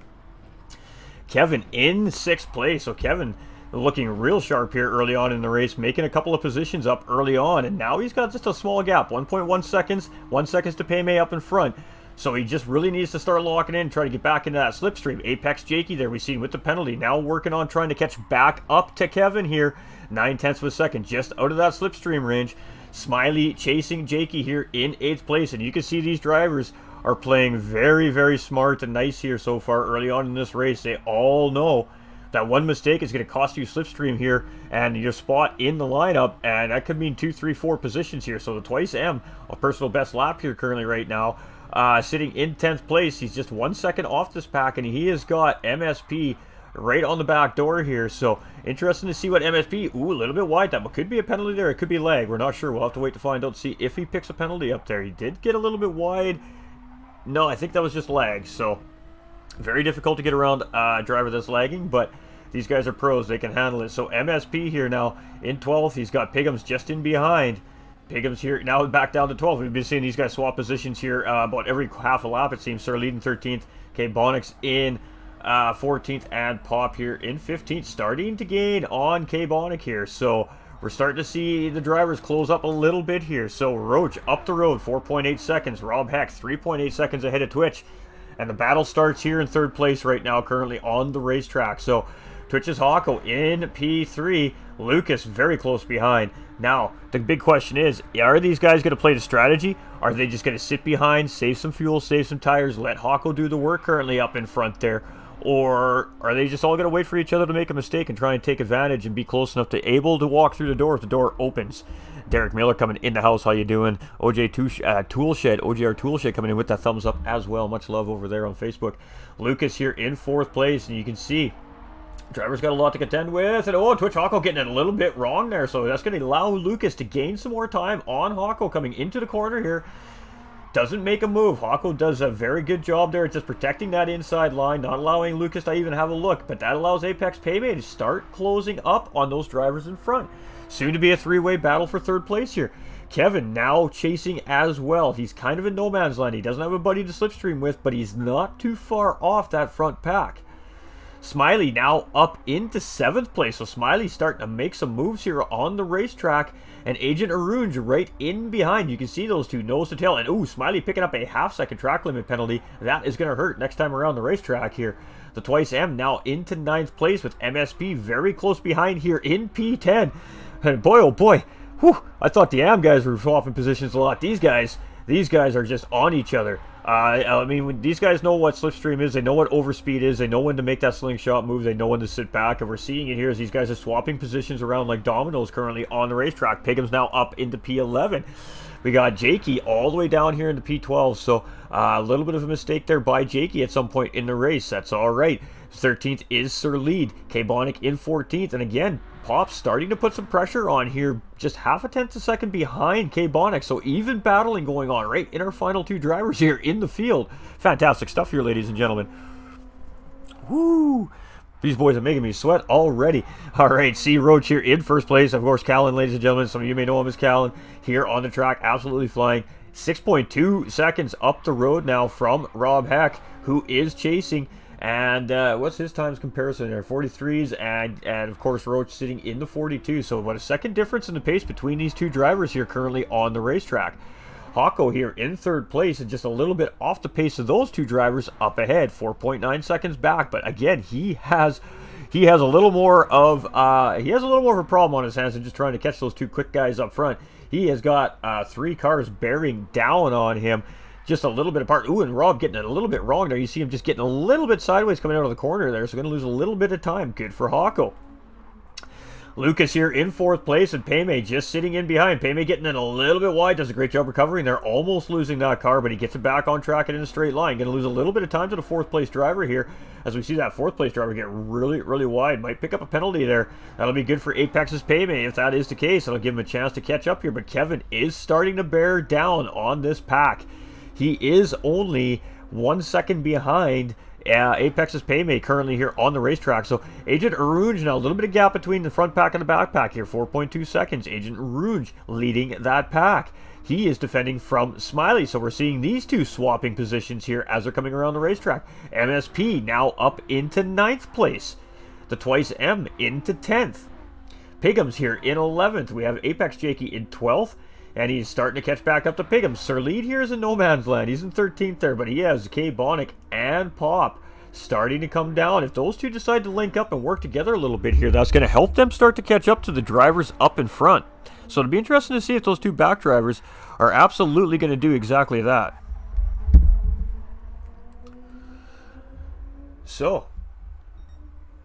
[SPEAKER 1] Kevin in 6th place. So Kevin looking real sharp here early on in the race, making a couple of positions up early on, and now he's got just a small gap, 1.1 seconds, 1 second to Paymay up in front. So he just really needs to start locking in, try to get back into that slipstream. Apex Jakey there, we see him with the penalty, now working on trying to catch back up to Kevin here, 9 tenths of a second, just out of that slipstream range. Smiley chasing Jakey here in 8th place, and you can see these drivers are playing very, very smart and nice here so far early on in this race. They all know that one mistake is going to cost you slipstream here and your spot in the lineup, and that could mean 2, 3, 4 positions here. So the Twice M, a personal best lap here currently right now, sitting in 10th place. He's just 1 second off this pack, and he has got MSP right on the back door here. So interesting to see what MSP, ooh, a little bit wide. That could be a penalty there. It could be lag. We're not sure. We'll have to wait to find out, see if he picks a penalty up there. He did get a little bit wide. No, I think that was just lag. So very difficult to get around a driver that's lagging, but these guys are pros. They can handle it. So MSP here now in 12th. He's got Pigham's just in behind. Pigham's here now back down to 12th. We've been seeing these guys swap positions here about every half a lap, it seems. Sir leading 13th. K-Bonix in 14th, and Pop here in 15th. Starting to gain on K-Bonic here. So we're starting to see the drivers close up a little bit here. So Roach up the road, 4.8 seconds. Rob Heck, 3.8 seconds ahead of Twitch. And the battle starts here in 3rd place right now, currently on the racetrack. So Twitch's Hawko in P3. Lucas very close behind. Now, the big question is, are these guys going to play the strategy? Are they just going to sit behind, save some fuel, save some tires, let Hawko do the work currently up in front there? Or are they just all going to wait for each other to make a mistake and try and take advantage and be close enough to able to walk through the door if the door opens? Derek Miller coming in the house. How you doing? OJR Toolshed coming in with that thumbs up as well. Much love over there on Facebook. Lucas here in 4th place, and you can see driver's got a lot to contend with. And oh, Twitch Hawko getting it a little bit wrong there. So that's going to allow Lucas to gain some more time on Hawko coming into the corner here. Doesn't make a move. Hawko does a very good job there, just protecting that inside line, not allowing Lucas to even have a look. But that allows Apex Paymay to start closing up on those drivers in front. Soon to be a 3-way battle for 3rd place here. Kevin now chasing as well. He's kind of in no man's land. He doesn't have a buddy to slipstream with, but he's not too far off that front pack. Smiley now up into 7th place. So Smiley's starting to make some moves here on the racetrack. And Agent Arunj right in behind. You can see those two nose to tail. And ooh, Smiley picking up a half-second track limit penalty. That is going to hurt next time around the racetrack here. The Twice M now into 9th place with MSP very close behind here in P10. And boy, oh boy. Whew, I thought the AM guys were swapping positions a lot. These guys are just on each other. I mean, when these guys know what slipstream is, they know what overspeed is, they know when to make that slingshot move, they know when to sit back, and we're seeing it here as these guys are swapping positions around like dominoes currently on the racetrack. Pigham's now up into P11. We got Jakey all the way down here into P12, so a little bit of a mistake there by Jakey at some point in the race. That's all right. 13th is Sir Lead. K-Bonic in 14th, and again, Pop's starting to put some pressure on here, just half a tenth a second behind K-Bonic, so even battling going on right in our final two drivers here in the field. Fantastic stuff here, ladies and gentlemen. Woo! These boys are making me sweat already. All right, C. Roach here in first place. Of course, Callan, ladies and gentlemen. Some of you may know him as Callan. Here on the track, absolutely flying. 6.2 seconds up the road now from Rob Heck, who is chasing. And what's his times comparison there? 43s, and of course, Roach sitting in the 42. So about a second difference in the pace between these two drivers here currently on the racetrack. Hawko here in third place and just a little bit off the pace of those two drivers up ahead, 4.9 seconds back. But again, he has a little more of a problem on his hands than just trying to catch those two quick guys up front. He has got 3 cars bearing down on him, just a little bit apart. Ooh, and Rob getting it a little bit wrong there. You see him just getting a little bit sideways coming out of the corner there, so going to lose a little bit of time. Good for Hawko. Lucas here in fourth place, and Payme just sitting in behind. Payme getting in a little bit wide, does a great job recovering. They're almost losing that car, but he gets it back on track and in a straight line. Going to lose a little bit of time to the fourth place driver here, as we see that fourth place driver get really, really wide. Might pick up a penalty there. That'll be good for Apex's Payme if that is the case. It'll give him a chance to catch up here, but Kevin is starting to bear down on this pack. He is only 1 second behind Apex's Payme currently here on the racetrack. So Agent Arunj now a little bit of gap between the front pack and the back pack here, 4.2 seconds. Agent Arunj leading that pack. He is defending from Smiley, so we're seeing these two swapping positions here as they're coming around the racetrack. MSP now up into 9th place. The Twice M into 10th. Pigham's here in 11th. We have Apex Jakey in 12th. And he's starting to catch back up to Pigham. Sir Lead here is in no man's land. He's in 13th there, but he has K-Bonic and Pop starting to come down. If those two decide to link up and work together a little bit here, that's going to help them start to catch up to the drivers up in front. So it'll be interesting to see if those two back drivers are absolutely going to do exactly that. So,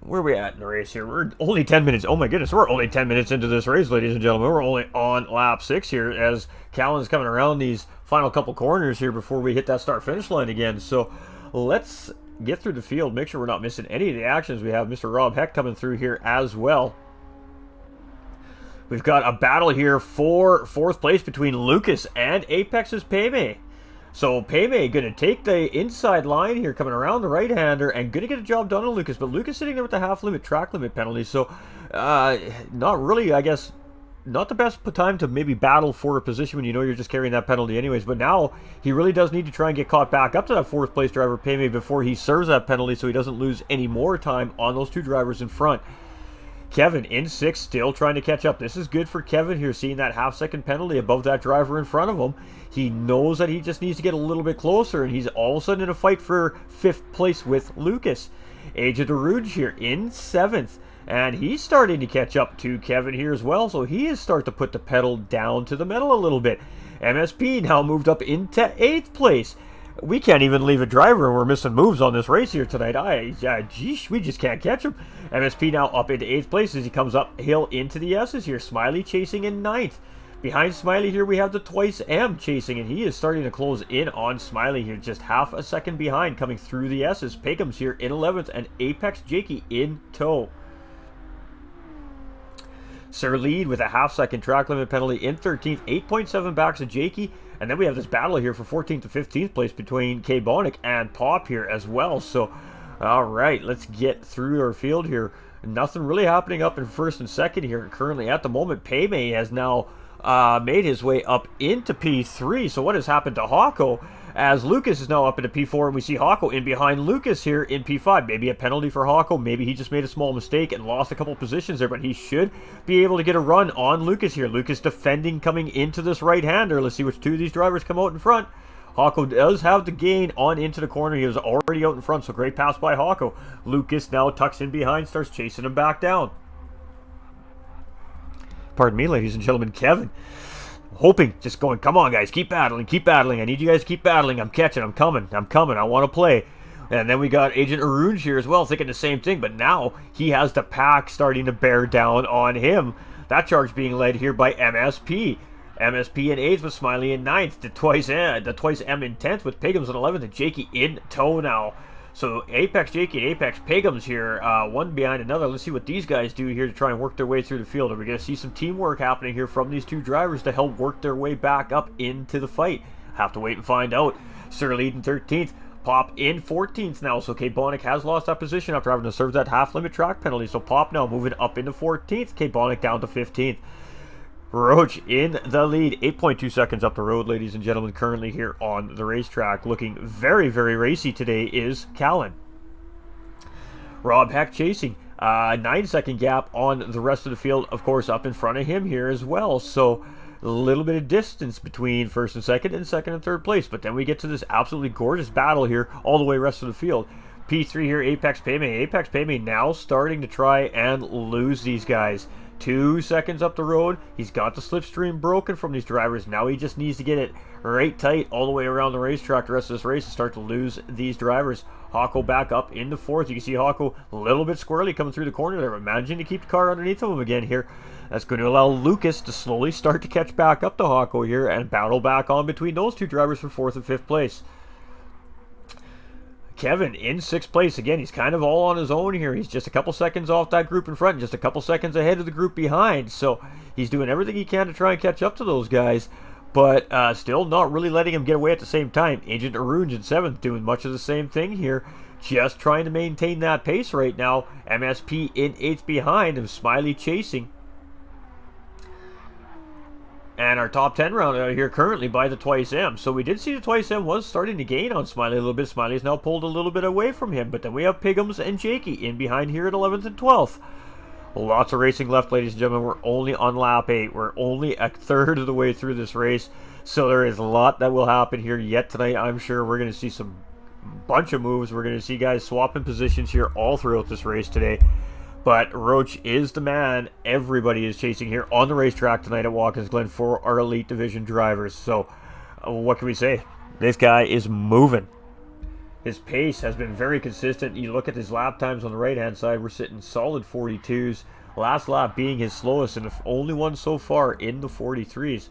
[SPEAKER 1] where are we at in the race here? We're only 10 minutes. Oh my goodness, we're only 10 minutes into this race, ladies and gentlemen. We're only on lap 6 here as Callan's coming around these final couple corners here before we hit that start-finish line again. So let's get through the field, make sure we're not missing any of the actions. We have Mr. Rob Heck coming through here as well. We've got a battle here for 4th place between Lucas and Apex's Payme. So Payme going to take the inside line here, coming around the right-hander, and going to get a job done on Lucas. But Lucas sitting there with the half-limit, track limit penalty. So not really, I guess, not the best time to maybe battle for a position when you know you're just carrying that penalty anyways. But now he really does need to try and get caught back up to that 4th place driver, Payme, before he serves that penalty so he doesn't lose any more time on those two drivers in front. Kevin in 6th, still trying to catch up. This is good for Kevin here, seeing that half-second penalty above that driver in front of him. He knows that he just needs to get a little bit closer, and he's all of a sudden in a fight for 5th place with Lucas. Agent Aruj here in 7th, and he's starting to catch up to Kevin here as well, so he is starting to put the pedal down to the metal a little bit. MSP now moved up into 8th place. We can't even leave a driver, and we're missing moves on this race here tonight. Geesh, we just can't catch him. MSP now up into 8th place as he comes uphill into the S's here. Smiley chasing in 9th. Behind Smiley here, we have the Twice M chasing, and he is starting to close in on Smiley here, just half a second behind coming through the S's. Pigham's here in 11th, and Apex Jakey in tow. Sir Lead with a half-second track limit penalty in 13th, 8.7 back to Jakey. And then we have this battle here for 14th to 15th place between K-Bonic and Pop here as well. So, all right, let's get through our field here. Nothing really happening up in 1st and 2nd here currently at the moment. Payme has now made his way up into P3. So what has happened to Hawko as Lucas is now up into P4, and we see Hawko in behind Lucas here in P5. Maybe a penalty for Hawko. Maybe he just made a small mistake and lost a couple positions there, but he should be able to get a run on Lucas here. Lucas defending coming into this right-hander. Let's see which two of these drivers come out in front. Hawko does have the gain on into the corner. He was already out in front, so great pass by Hawko. Lucas now tucks in behind, starts chasing him back down. Pardon me, ladies and gentlemen, Kevin. hoping, just going, come on, guys, keep battling, keep battling. I need you guys to keep battling. I'm catching, I'm coming, I want to play. And then we got Agent Arunj here as well, thinking the same thing, but now he has the pack starting to bear down on him. That charge being led here by MSP. MSP in 8th with Smiley in 9th. The twice M in 10th with Pigums in 11th and Jakey in tow now. So Apex Jakey and Apex Pigums here, one behind another. Let's see what these guys do here to try and work their way through the field. Are we going to see some teamwork happening here from these two drivers to help work their way back up into the fight? Have to wait and find out. Sir lead in 13th. Pop in 14th now, so K-Bonic has lost that position after having to serve that half-limit track penalty. So Pop now moving up into 14th. K-Bonic down to 15th. Roach in the lead, 8.2 seconds up the road, ladies and gentlemen, currently here on the racetrack. Looking very, very racy today is Callan. Rob Heck chasing. 9-second gap on the rest of the field, of course, up in front of him here as well. So a little bit of distance between first and second and third place. But then we get to this absolutely gorgeous battle here all the way rest of the field. P3 here, Apex Payme. Apex Payme now starting to try and lose these guys. 2 seconds up the road. He's got the slipstream broken from these drivers. Now he just needs to get it right tight all the way around the racetrack the rest of this race and start to lose these drivers. Hawko back up into 4th. You can see Hawko a little bit squirrely coming through the corner there, but managing to keep the car underneath of him again here. That's going to allow Lucas to slowly start to catch back up to Hawko here and battle back on between those two drivers for 4th and 5th place. Kevin in 6th place. Again, he's kind of all on his own here. He's just a couple seconds off that group in front and just a couple seconds ahead of the group behind. So he's doing everything he can to try and catch up to those guys, but still not really letting him get away at the same time. Agent Arunj in 7th doing much of the same thing here, just trying to maintain that pace right now. MSP in 8th behind and Smiley chasing. And our top 10 round out here currently by the Twice M. So we did see the Twice M was starting to gain on Smiley a little bit. Smiley's now pulled a little bit away from him. But then we have Pigums and Jakey in behind here at 11th and 12th. Lots of racing left, ladies and gentlemen. We're only on lap 8. We're only a third of the way through this race. So there is a lot that will happen here yet tonight. I'm sure we're going to see some bunch of moves. We're going to see guys swapping positions here all throughout this race today. But Roach is the man everybody is chasing here on the racetrack tonight at Watkins Glen for our Elite Division drivers. So, what can we say? This guy is moving. His pace has been very consistent. You look at his lap times on the right-hand side, we're sitting solid 42s. Last lap being his slowest and the only one so far in the 43s.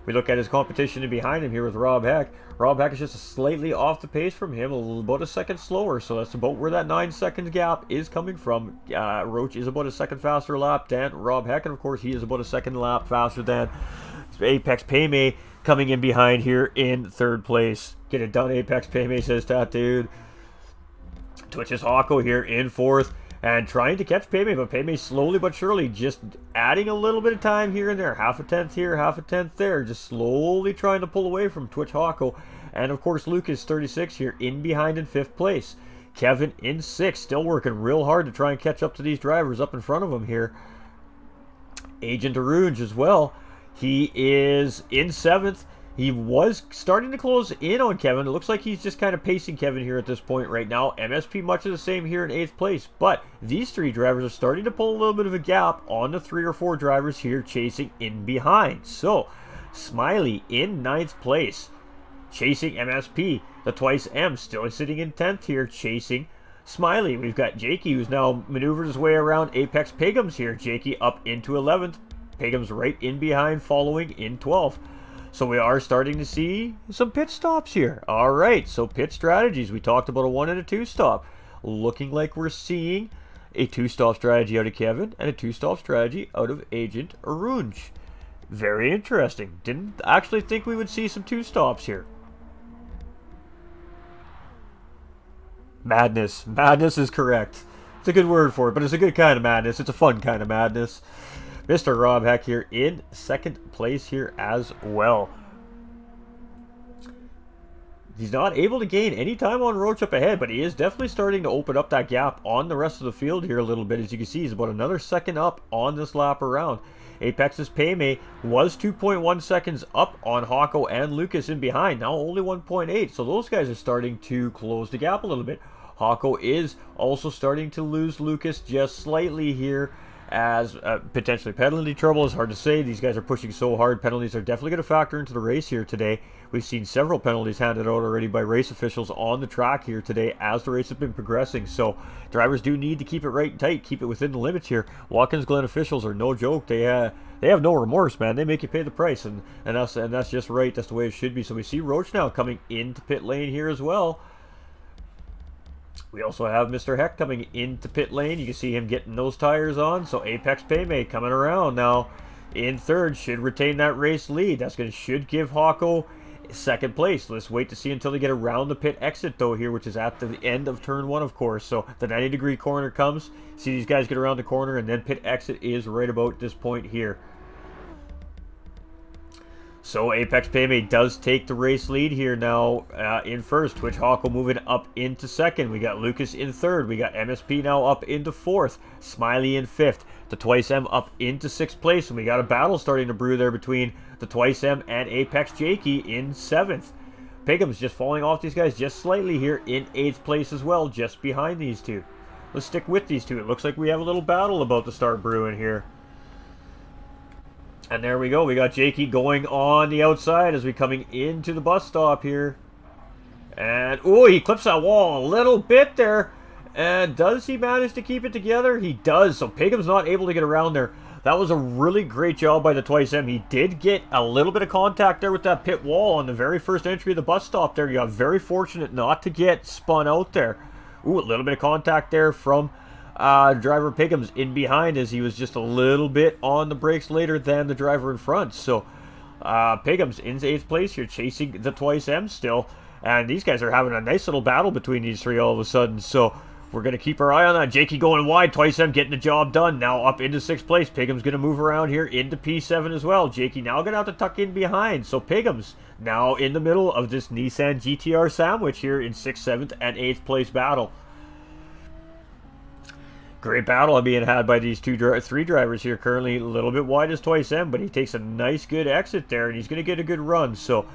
[SPEAKER 1] We look at his competition behind him here with Rob Heck. Rob Heck is just slightly off the pace from him, about a second slower. So that's about where that 9-second gap is coming from. Roach is about a second faster lap than Rob Heck. And of course, he is about a second lap faster than Apex Payme coming in behind here in 3rd place. Get it done, Apex Payme, says that dude. Twitches Hawko here in 4th. And trying to catch Payme, but Payme slowly but surely just adding a little bit of time here and there. Half a tenth here, half a tenth there. Just slowly trying to pull away from Twitch Hawko. And of course, Lucas, 36 here, in behind in 5th place. Kevin in 6th, still working real hard to try and catch up to these drivers up in front of him here. Agent Arunj as well. He is in 7th. He was starting to close in on Kevin. It looks like he's just kind of pacing Kevin here at this point right now. MSP much of the same here in 8th place. But these 3 drivers are starting to pull a little bit of a gap on the 3 or 4 drivers here chasing in behind. So, Smiley in 9th place, chasing MSP. The Twice M still sitting in 10th here, chasing Smiley. We've got Jakey, who's now maneuvered his way around Apex Pigums here. Jakey up into 11th. Pigums right in behind, following in 12th. So we are starting to see some pit stops here. All right, so pit strategies. We talked about a 1 and a 2 stop. Looking like we're seeing a 2-stop strategy out of Kevin and a 2-stop strategy out of Agent Arunj. Very interesting. Didn't actually think we would see some 2 stops here. Madness. Madness is correct. It's a good word for it, but it's a good kind of madness. It's a fun kind of madness. Mr. Rob Heck here in 2nd place here as well. He's not able to gain any time on Roach up ahead, but he is definitely starting to open up that gap on the rest of the field here a little bit. As you can see, he's about another second up on this lap around. Apex's Payme was 2.1 seconds up on Hawko and Lucas in behind. Now only 1.8, so those guys are starting to close the gap a little bit. Hawko is also starting to lose Lucas just slightly here. as potentially penalty trouble. Is hard to say. These guys are pushing so hard. Penalties are definitely going to factor into the race here today. We've seen several penalties handed out already by race officials on the track here today as the race has been progressing. So drivers do need to keep it right and tight, keep it within the limits here. Watkins Glen officials are no joke. They have no remorse, man. They make you pay the price, and that's just right. That's the way it should be. So we see Roach now coming into pit lane here as well. We also have Mr. Heck coming into pit lane. You can see him getting those tires on. So Apex Paymay coming around now in third, should retain that race lead. Should give Hawko second place. Let's wait to see until they get around the pit exit though here, which is at the end of turn 1, of course. So the 90-degree corner comes. See these guys get around the corner, and then pit exit is right about this point here. So Apex Paymay does take the race lead here now in first. Twitch Hawko moving up into second. We got Lucas in third. We got MSP now up into fourth. Smiley in fifth. The Twice M up into sixth place. And we got a battle starting to brew there between the Twice M and Apex Jakey in seventh. Pigham's just falling off these guys just slightly here in eighth place as well, just behind these two. Let's stick with these two. It looks like we have a little battle about to start brewing here. And there we go. We got Jakey going on the outside as we coming into the bus stop here. And, oh, he clips that wall a little bit there. And does he manage to keep it together? He does. So Pigham's not able to get around there. That was a really great job by the Twice M. He did get a little bit of contact there with that pit wall on the very first entry of the bus stop there. You got very fortunate not to get spun out there. Ooh, a little bit of contact there from driver Pigham's in behind, as he was just a little bit on the brakes later than the driver in front. So Pigham's in 8th place here, chasing the Twice M still, and these guys are having a nice little battle between these three all of a sudden. So we're going to keep our eye on that. Jakey going wide, Twice M getting the job done, now up into 6th place. Pigham's going to move around here into P7 as well. Jakey now going to have to tuck in behind. So Pigham's now in the middle of this Nissan GTR sandwich here in 6th, 7th, and 8th place battle. Great battle being had by these three drivers here. Currently a little bit wide as Twice M, but he takes a nice good exit there, and he's going to get a good run. So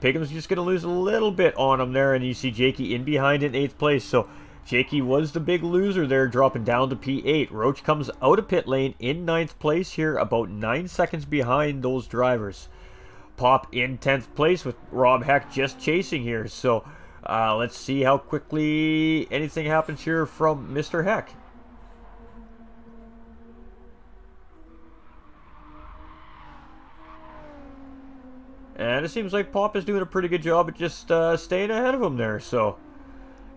[SPEAKER 1] Pigham's just going to lose a little bit on him there, and you see Jakey in behind in 8th place. So Jakey was the big loser there, dropping down to P8. Roach comes out of pit lane in 9th place here, about 9 seconds behind those drivers. Pop in 10th place with Rob Heck just chasing here. So let's see how quickly anything happens here from Mr. Heck. And it seems like Pop is doing a pretty good job at just staying ahead of him there. So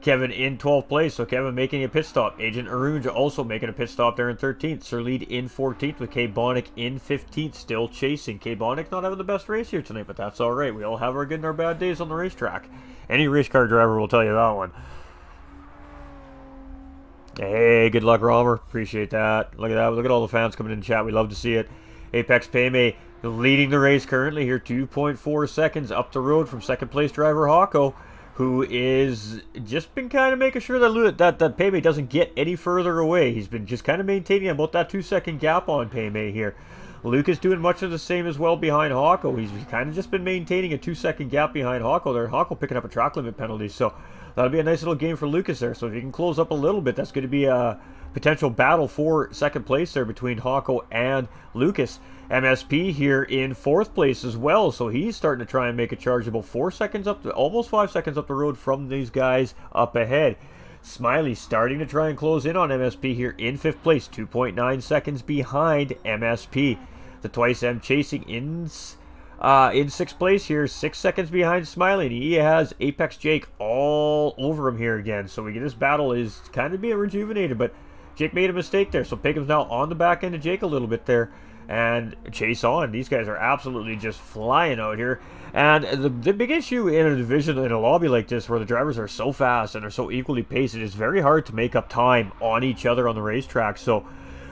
[SPEAKER 1] Kevin in 12th place. So Kevin making a pit stop. Agent Arunja also making a pit stop there in 13th. Sir Lead in 14th with K Bonic in 15th, still chasing. K Bonic not having the best race here tonight, but that's all right. We all have our good and our bad days on the racetrack. Any race car driver will tell you that one. Hey, good luck, Romer. Appreciate that. Look at that. Look at all the fans coming in the chat. We love to see it. Apex Paymay leading the race currently here, 2.4 seconds up the road from second place driver Hawko, who is just been kind of making sure that Paymay doesn't get any further away. He's been just kind of maintaining about that 2-second gap on Paymay here. Lucas doing much of the same as well behind Hawko. He's kind of just been maintaining a 2-second gap behind Hawko there. Hawko picking up a track limit penalty, so that'll be a nice little game for Lucas there. So if he can close up a little bit, that's going to be a potential battle for second place there between Hawko and Lucas. MSP here in 4th place as well, so he's starting to try and make a chargeable 4 seconds up, almost 5 seconds up the road from these guys up ahead. Smiley starting to try and close in on MSP here in 5th place, 2.9 seconds behind MSP. The Twice M chasing in 6th place here, 6 seconds behind Smiley, and he has Apex Jake all over him here again. So we get this battle is kind of being rejuvenated, but Jake made a mistake there, so Pigham's now on the back end of Jake a little bit there. And chase on. These guys are absolutely just flying out here. And the big issue in a division, in a lobby like this, where the drivers are so fast and are so equally paced, it is very hard to make up time on each other on the racetrack. So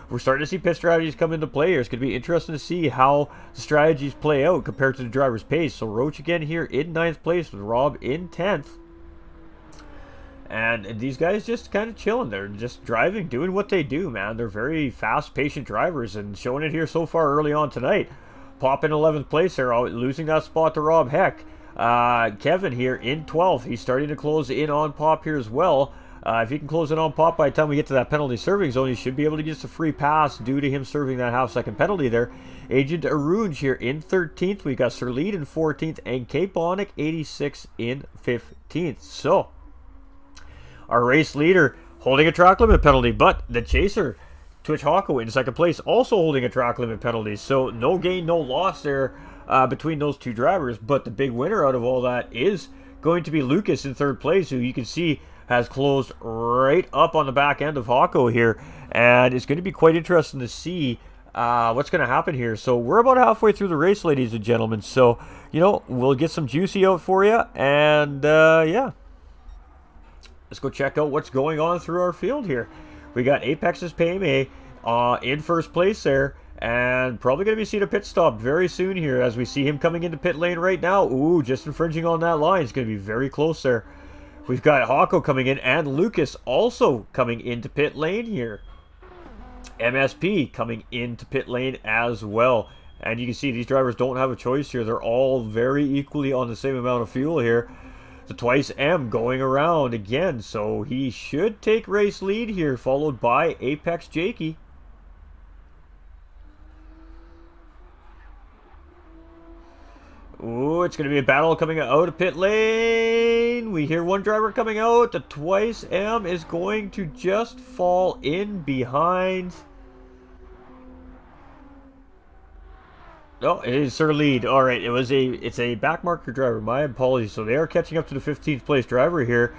[SPEAKER 1] we're starting to see pit strategies come into play here. It's going to be interesting to see how the strategies play out compared to the driver's pace. So Roach again here in 9th place with Rob in 10th. And these guys just kind of chilling. They're just driving, doing what they do, man. They're very fast, patient drivers, and showing it here so far early on tonight. Pop in 11th place there, losing that spot to Rob Heck. Kevin here in 12th. He's starting to close in on Pop here as well. If he can close it on Pop by the time we get to that penalty serving zone, he should be able to get us a free pass due to him serving that half-second penalty there. Agent Arouge here in 13th. We got Sir Lead in 14th and Cape Bonic 86 in 15th. So, our race leader holding a track limit penalty, but the chaser, Twitch Hawko, in second place, also holding a track limit penalty. So, no gain, no loss there between those two drivers. But the big winner out of all that is going to be Lucas in third place, who you can see has closed right up on the back end of Hawko here. And it's going to be quite interesting to see what's going to happen here. So we're about halfway through the race, ladies and gentlemen. So, you know, we'll get some juicy out for you. And, yeah. Let's go check out what's going on through our field here. We got Apex's Payme in first place there. And probably going to be seeing a pit stop very soon here as we see him coming into pit lane right now. Ooh, just infringing on that line. It's going to be very close there. We've got Hawko coming in and Lucas also coming into pit lane here. MSP coming into pit lane as well. And you can see these drivers don't have a choice here. They're all very equally on the same amount of fuel here. The Twice M going around again. So he should take race lead here, followed by Apex Jakey. Ooh, it's going to be a battle coming out of pit lane. We hear one driver coming out. The Twice M is going to just fall in behind. Oh, it is Sir Lead. All right, it's a backmarker driver. My apologies. So they are catching up to the 15th place driver here.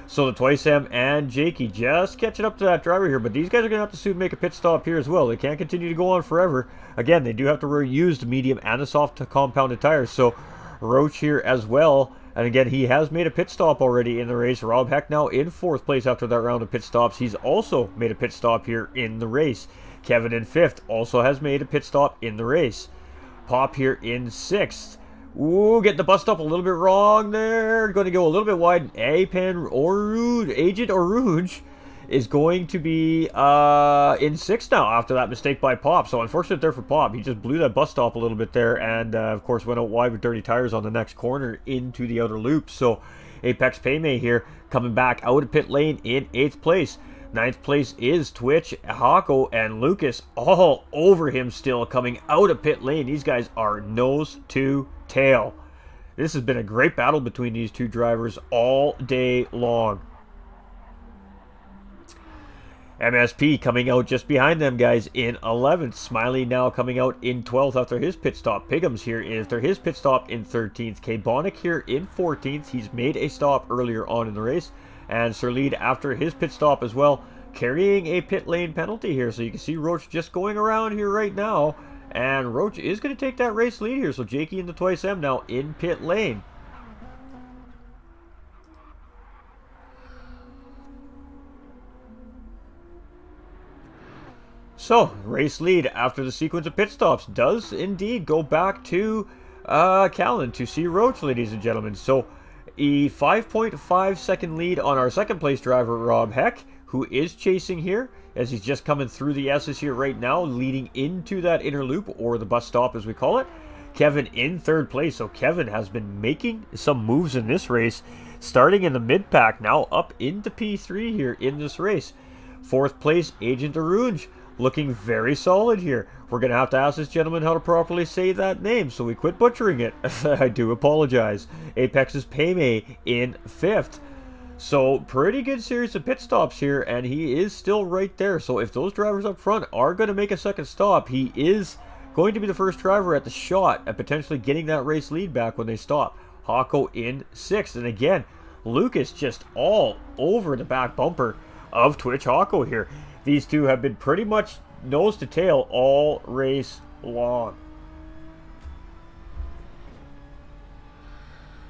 [SPEAKER 1] So the Twice M and Jakey just catching up to that driver here. But these guys are going to have to soon make a pit stop here as well. They can't continue to go on forever. Again, they do have to reuse the medium and the soft compounded tires. So Roach here as well. And again, he has made a pit stop already in the race. Rob Heck now in 4th place after that round of pit stops. He's also made a pit stop here in the race. Kevin in 5th also has made a pit stop in the race. Pop here in 6th. Ooh, getting the bus stop a little bit wrong there. Going to go a little bit wide. Agent Orouge is going to be in 6th now after that mistake by Pop. So unfortunate there for Pop. He just blew that bus stop a little bit there and, of course, went out wide with dirty tires on the next corner into the outer loop. So Apex Payme here coming back out of pit lane in 8th place. 9th place is Twitch, Hawko, and Lucas all over him still coming out of pit lane. These guys are nose to tail. This has been a great battle between these two drivers all day long. MSP coming out just behind them guys in 11th. Smiley now coming out in 12th after his pit stop. Pigham's here after his pit stop in 13th. K-Bonic here in 14th. He's made a stop earlier on in the race. And Sir Lead after his pit stop as well, carrying a pit lane penalty here. So you can see Roach just going around here right now. And Roach is going to take that race lead here. So Jakey and the Twice M now in pit lane. So, race lead after the sequence of pit stops does indeed go back to Callan to see Roach, ladies and gentlemen. So, a 5.5 second lead on our second place driver, Rob Heck, who is chasing here as he's just coming through the S's here right now, leading into that inner loop, or the bus stop as we call it. Kevin in 3rd place, so Kevin has been making some moves in this race, starting in the mid-pack, now up into P3 here in this race. 4th place, Agent Arouge, looking very solid here. We're going to have to ask this gentleman how to properly say that name, so we quit butchering it. I do apologize. Apex's Payme in 5th. So, pretty good series of pit stops here, and he is still right there. So, if those drivers up front are going to make a second stop, he is going to be the first driver at the shot at potentially getting that race lead back when they stop. Hawko in 6th. And again, Lucas just all over the back bumper of Twitch Hawko here. These two have been pretty much nose to tail all race long.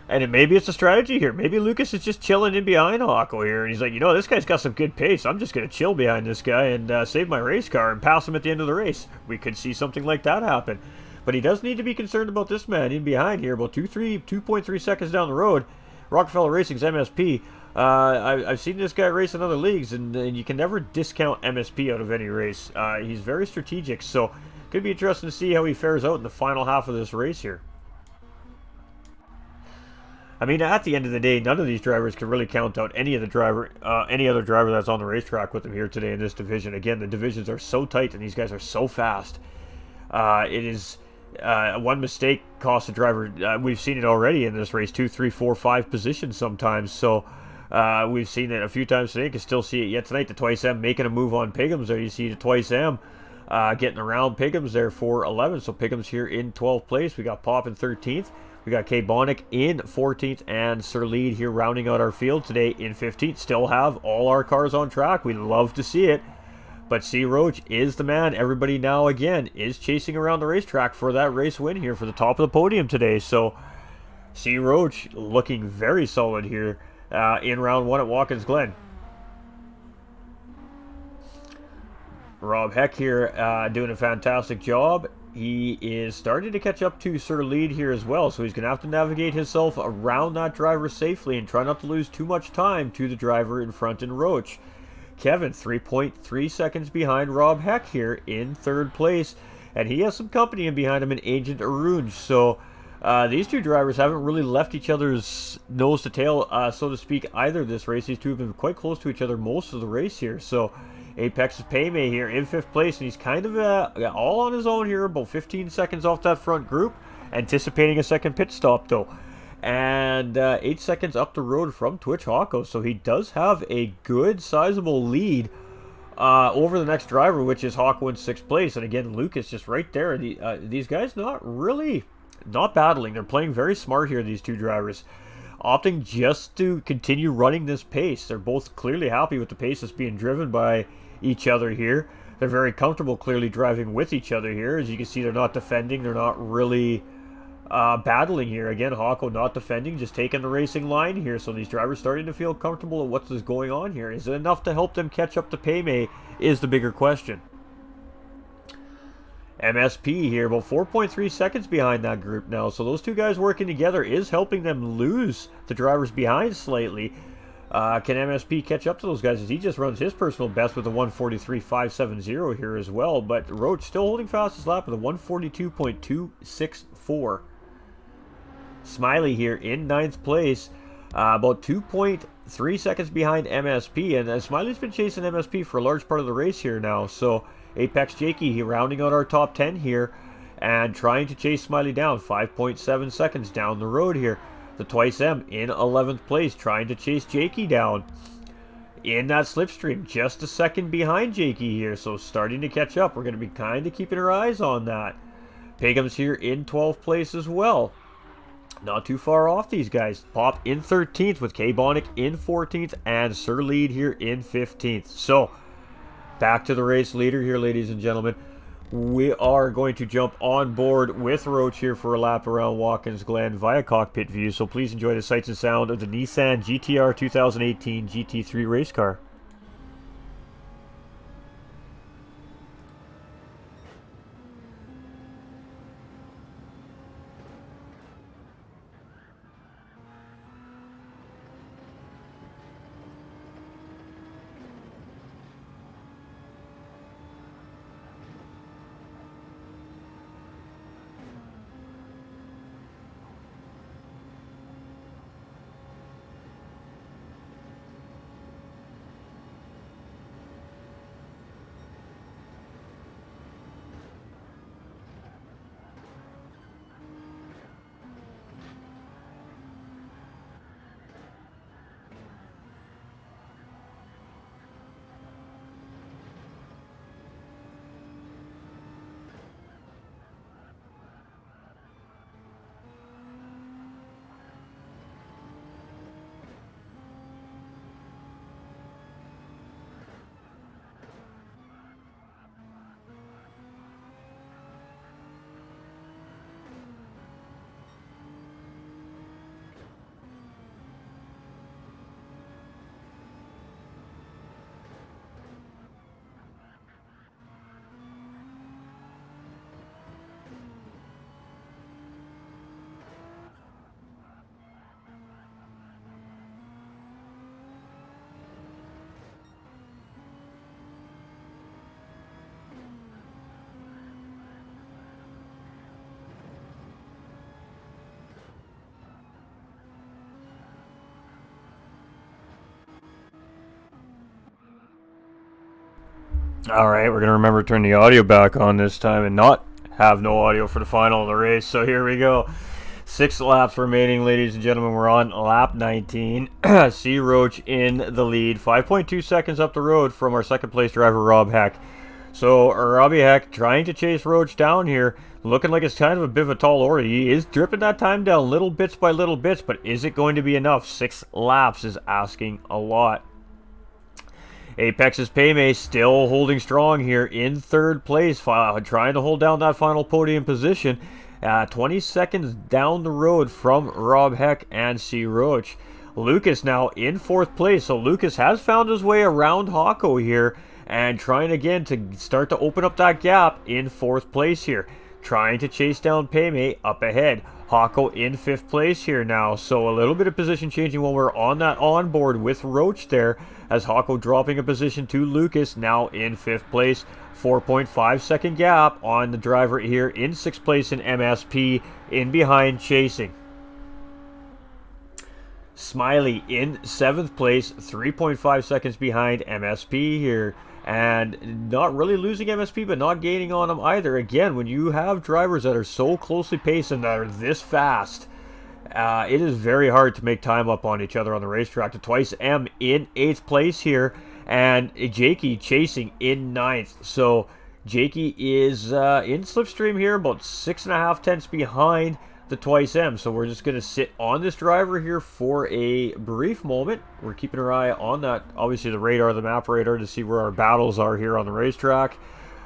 [SPEAKER 1] And maybe it's a strategy here. Maybe Lucas is just chilling in behind Hawko here. And he's like, you know, this guy's got some good pace. I'm just going to chill behind this guy and save my race car and pass him at the end of the race. We could see something like that happen. But he does need to be concerned about this man in behind here. About 2.3 seconds down the road. Rockefeller Racing's MSP. I've seen this guy race in other leagues, and you can never discount MSP out of any race. He's very strategic, so could be interesting to see how he fares out in the final half of this race here. I mean, at the end of the day, none of these drivers can really count out any other driver that's on the racetrack with them here today in this division. Again, the divisions are so tight, and these guys are so fast. It is one mistake costs a driver. We've seen it already in this race: 2, 3, 4, 5 positions sometimes. So we've seen it a few times today. You can still see it yet tonight. The Twice M making a move on Piggums there. You see the Twice M getting around Piggums there for 11. So Piggums here in 12th place. We got Pop in 13th. We got K Bonick in 14th, and Sir Lead here rounding out our field today in 15th. Still have all our cars on track. We love to see it. But C. Roach is the man. Everybody now, again, is chasing around the racetrack for that race win here for the top of the podium today. So C. Roach looking very solid here in round 1 at Watkins Glen. Rob Heck here doing a fantastic job. He is starting to catch up to Sir Lead here as well, so he's going to have to navigate himself around that driver safely and try not to lose too much time to the driver in front in Roach. Kevin, 3.3 seconds behind Rob Heck here in 3rd place, and he has some company in behind him in Agent Arunj. So these two drivers haven't really left each other's nose to tail, so to speak, either this race. These two have been quite close to each other most of the race here. So Apex's Paymay here in 5th place, and he's kind of all on his own here, about 15 seconds off that front group, anticipating a second pit stop though. And 8 seconds up the road from Twitch Hawko, so he does have a good sizable lead over the next driver, which is Hawko in 6th place. And again, Lucas just right there. These guys not battling. They're playing very smart here, these two drivers, opting just to continue running this pace. They're both clearly happy with the pace that's being driven by each other here. They're very comfortable clearly driving with each other here. As you can see, they're not defending. They're not really battling here. Again, Hawko not defending, just taking the racing line here. So these drivers starting to feel comfortable at what's going on here. Is it enough to help them catch up to Paymay is the bigger question. MSP here, about 4.3 seconds behind that group now. So those two guys working together is helping them lose the drivers behind slightly. Can MSP catch up to those guys as he just runs his personal best with a 143.570 here as well. But Roach still holding fastest lap with a 142.264. Smiley here in 9th place, about 2.3 seconds behind MSP. And Smiley's been chasing MSP for a large part of the race here now. So Apex Jakey rounding out our top 10 here and trying to chase Smiley down, 5.7 seconds down the road here. The Twice M in 11th place, trying to chase Jakey down in that slipstream, just a second behind Jakey here, so starting to catch up. We're going to be kind of keeping our eyes on that. Piggums here in 12th place as well, not too far off these guys. Pop in 13th with K Bonick in 14th and Sir Lead here in 15th. So back to the race leader here, ladies and gentlemen. We are going to jump on board with Roach here for a lap around Watkins Glen via cockpit view. So please enjoy the sights and sound of the Nissan GTR 2018 GT3 race car. All right, we're going to remember to turn the audio back on this time and not have no audio for the final of the race. So here we go. 6 laps remaining, ladies and gentlemen. We're on lap 19. C. Roach in the lead. 5.2 seconds up the road from our second place driver, Rob Heck. So Robbie Heck trying to chase Roach down here. Looking like it's kind of a bit of a tall order. He is dripping that time down little bits by little bits, but is it going to be enough? 6 laps is asking a lot. Apex's Paymay still holding strong here in third place, trying to hold down that final podium position. 20 seconds down the road from Rob Heck and C. Roach. Lucas now in fourth place, so Lucas has found his way around Hawko here and trying again to start to open up that gap in fourth place here. Trying to chase down Paymay up ahead. Hawko in fifth place here now, so a little bit of position changing while we're on that onboard with Roach there, as Hawko dropping a position to Lucas, now in fifth place. 4.5 second gap on the driver here in sixth place in MSP, in behind chasing. Smiley in seventh place, 3.5 seconds behind MSP here. And not really losing MSP, but not gaining on them either. Again, when you have drivers that are so closely paced and that are this fast, it is very hard to make time up on each other on the racetrack. The Twice M in 8th place here, and Jakey chasing in 9th. So Jakey is in slipstream here, about 6.5 tenths behind the Twice M. So we're just going to sit on this driver here for a brief moment. We're keeping our eye on that, obviously the radar, the map radar, to see where our battles are here on the racetrack.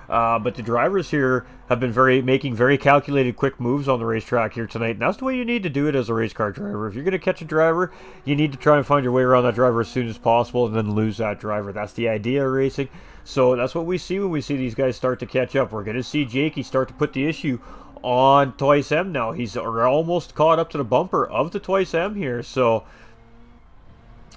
[SPEAKER 1] But the drivers here have been making very calculated, quick moves on the racetrack here tonight. And that's the way you need to do it as a race car driver. If you're going to catch a driver, you need to try and find your way around that driver as soon as possible and then lose that driver. That's the idea of racing. So that's what we see when we see these guys start to catch up. We're going to see Jakey start to put the issue on Twice M now. He's almost caught up to the bumper of the Twice M here. So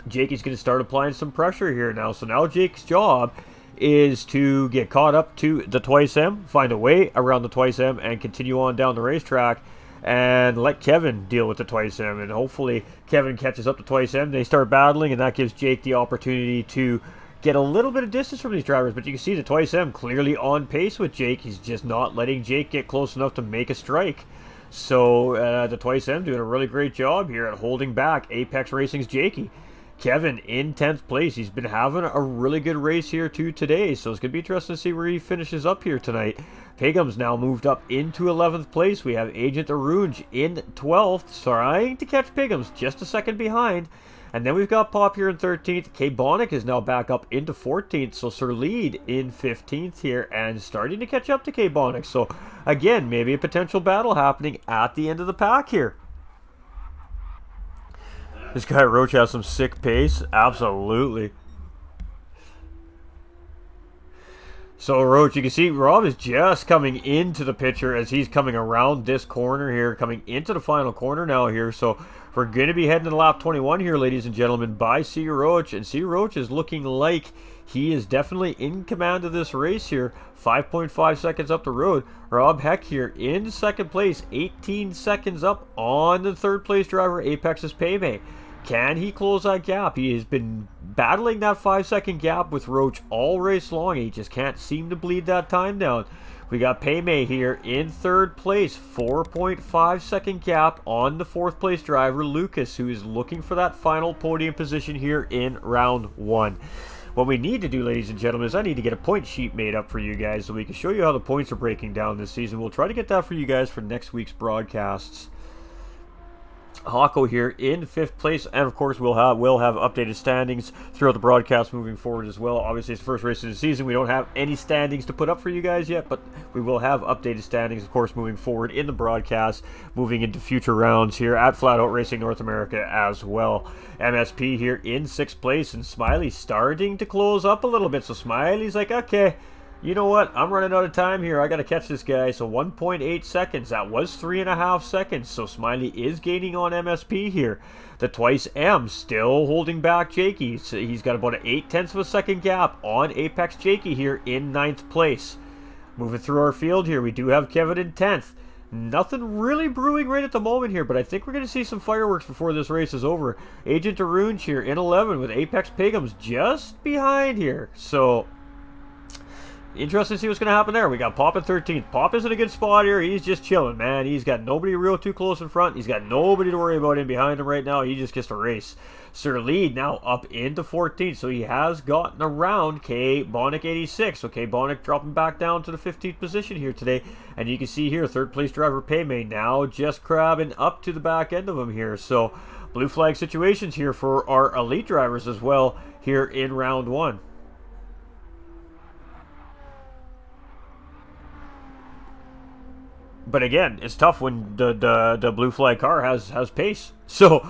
[SPEAKER 1] Jakey's going to start applying some pressure here now. So now Jake's job is to get caught up to the Twice M, find a way around the Twice M, and continue on down the racetrack and let Kevin deal with the Twice M. And hopefully Kevin catches up to Twice M. They start battling, and that gives Jake the opportunity to get a little bit of distance from these drivers. But you can see the Twice M clearly on pace with Jake. He's just not letting Jake get close enough to make a strike. So the Twice M doing a really great job here at holding back Apex Racing's Jakey. Kevin in 10th place. He's been having a really good race here too today, so it's going to be interesting to see where he finishes up here tonight. Pagum's now moved up into 11th place. We have Agent Arunj in 12th, trying to catch Pagum's just a second behind. And then we've got Pop here in 13th. K-Bonic is now back up into 14th, so Sir Lead in 15th here and starting to catch up to K-Bonic. So again, maybe a potential battle happening at the end of the pack here. This guy Roach has some sick pace. Absolutely. So Roach, you can see Rob is just coming into the picture as he's coming around this corner here, coming into the final corner now here. So we're going to be heading to lap 21 here, ladies and gentlemen, by C. Roach. And C. Roach is looking like he is definitely in command of this race here. 5.5 seconds up the road. Rob Heck here in second place, 18 seconds up on the third place driver, Apex's Paymay. Can he close that gap? He has been battling that 5-second gap with Roach all race long. He just can't seem to bleed that time down. We got Paymay here in third place, 4.5 second gap on the fourth place driver, Lucas, who is looking for that final podium position here in round 1. What we need to do, ladies and gentlemen, is I need to get a point sheet made up for you guys so we can show you how the points are breaking down this season. We'll try to get that for you guys for next week's broadcasts. Hawko here in 5th place, and of course we'll have updated standings throughout the broadcast moving forward as well. Obviously it's the first race of the season. We don't have any standings to put up for you guys yet, but we will have updated standings, of course, moving forward in the broadcast, moving into future rounds here at Flat Out Racing North America as well. MSP here in 6th place, and Smiley starting to close up a little bit. So Smiley's like, okay, you know what? I'm running out of time here. I got to catch this guy. So 1.8 seconds. That was 3.5 seconds. So Smiley is gaining on MSP here. The Twice M still holding back Jakey. So he's got about an 0.8 of a second gap on Apex Jakey here in 9th place. Moving through our field here, we do have Kevin in 10th. Nothing really brewing right at the moment here, but I think we're going to see some fireworks before this race is over. Agent Arunj here in 11 with Apex Pagums just behind here. So Interesting to see what's going to happen there. We got Pop in 13th. Pop is in a good spot here. He's just chilling, man. He's got nobody real too close in front. He's got nobody to worry about in behind him right now. He just gets to race. Sir Lead now up into 14th, so he has gotten around K Bonic 86. Okay, Bonic dropping back down to the 15th position here today. And you can see here, third place driver Paymay now just crabbing up to the back end of him here. So blue flag situations here for our elite drivers as well here in round one. But again, it's tough when the blue flag car has pace. So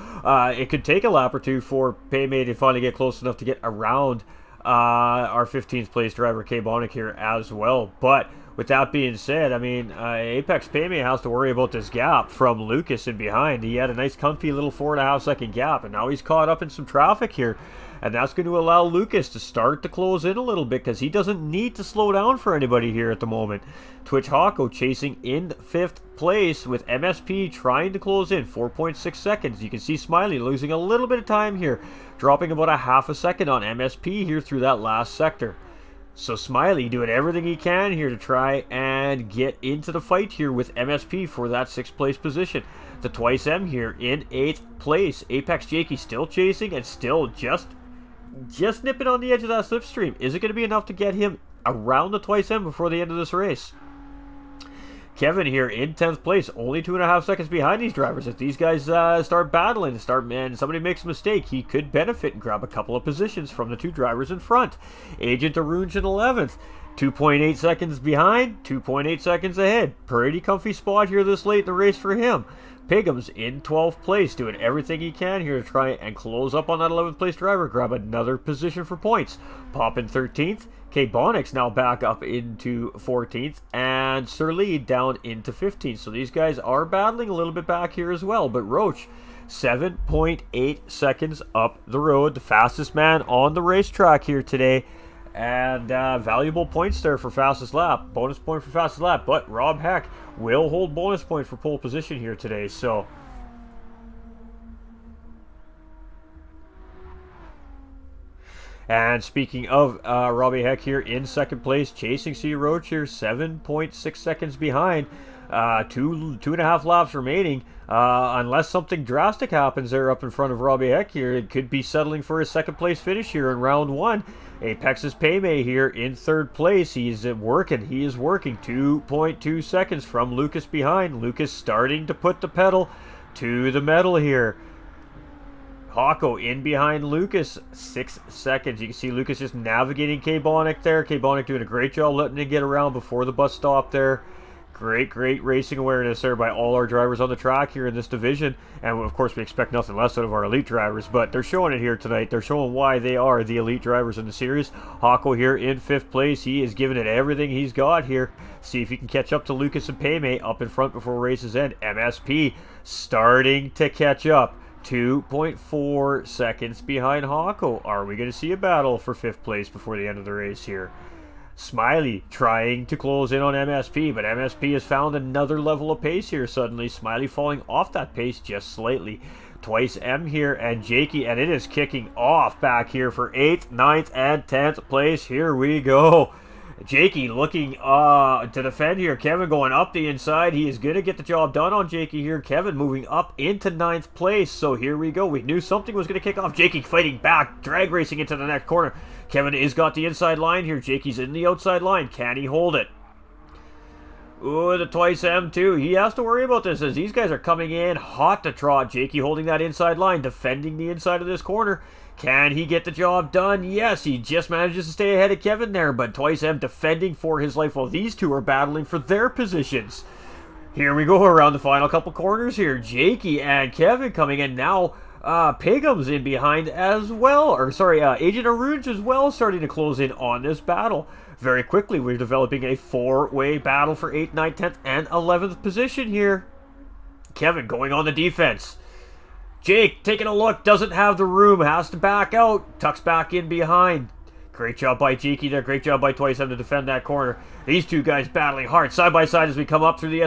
[SPEAKER 1] it could take a lap or two for Paymay to finally get close enough to get around our 15th place driver K Bonic here as well. But with that being said, I mean, Apex Paymay has to worry about this gap from Lucas in behind. He had a nice comfy little 4.5 second gap, and now he's caught up in some traffic here. And that's going to allow Lucas to start to close in a little bit because he doesn't need to slow down for anybody here at the moment. Twitch Hawko chasing in 5th place with MSP trying to close in 4.6 seconds. You can see Smiley losing a little bit of time here, dropping about a half a second on MSP here through that last sector. So Smiley doing everything he can here to try and get into the fight here with MSP for that 6th place position. The Twice M here in 8th place. Apex Jakey still chasing and still just nipping on the edge of that slipstream. Is it going to be enough to get him around the Twice M before the end of this race? Kevin here in 10th place, only 2.5 seconds behind these drivers. If these guys start battling and somebody makes a mistake, he could benefit and grab a couple of positions from the two drivers in front. Agent Arunj in 11th, 2.8 seconds behind, 2.8 seconds ahead. Pretty comfy spot here this late in the race for him. Pigham's in 12th place, doing everything he can here to try and close up on that 11th place driver, grab another position for points. Pop in 13th, K Bonic's now back up into 14th, and Sir Lead down into 15th. So these guys are battling a little bit back here as well, but Roach 7.8 seconds up the road, the fastest man on the racetrack here today. And valuable points there for fastest lap. Bonus point for fastest lap. But Rob Heck will hold bonus point for pole position here today. So and speaking of Robbie Heck here in 2nd place, chasing C Roach here, 7.6 seconds behind. 2.5 laps remaining. Unless something drastic happens there up in front of Robbie Heck here, it could be settling for a 2nd place finish here in round one. Apex's Paymay here in 3rd place. He is working. 2.2 seconds from Lucas behind. Lucas starting to put the pedal to the metal here. Hawko in behind Lucas, 6 seconds. You can see Lucas just navigating K Bonic there. K Bonic doing a great job letting him get around before the bus stop there. Great racing awareness there by all our drivers on the track here in this division. And of course, we expect nothing less out of our elite drivers, but they're showing it here tonight. They're showing why they are the elite drivers in the series. Hawko here in 5th place. He is giving it everything he's got here. See if he can catch up to Lucas and Paymay up in front before races end. MSP starting to catch up. 2.4 seconds behind Hawko. Are we going to see a battle for 5th place before the end of the race here? Smiley trying to close in on MSP, but MSP has found another level of pace here suddenly. Smiley falling off that pace just slightly. Twice M here and Jakey, and it is kicking off back here for 8th, 9th, and 10th place. Here we go. Jakey looking to defend here. Kevin going up the inside. He is going to get the job done on Jakey here. Kevin moving up into 9th place. So here we go. We knew something was going to kick off. Jakey fighting back, drag racing into the next corner. Kevin is got the inside line here. Jakey's in the outside line. Can he hold it? Ooh, the Twice M2. He has to worry about this as these guys are coming in hot to trot. Jakey holding that inside line, defending the inside of this corner. Can he get the job done? Yes, he just manages to stay ahead of Kevin there, but Twice M defending for his life while these two are battling for their positions. Here we go around the final couple corners here. Jakey and Kevin coming in now. Pigham's in behind as well. Agent Arunj as well starting to close in on this battle. Very quickly, we're developing a 4-way battle for 8th, 9th, 10th, and 11th position here. Kevin going on the defense. Jake taking a look, doesn't have the room, has to back out, tucks back in behind. Great job by Jakey there, great job by Twice M to defend that corner. These two guys battling hard, side by side as we come up through the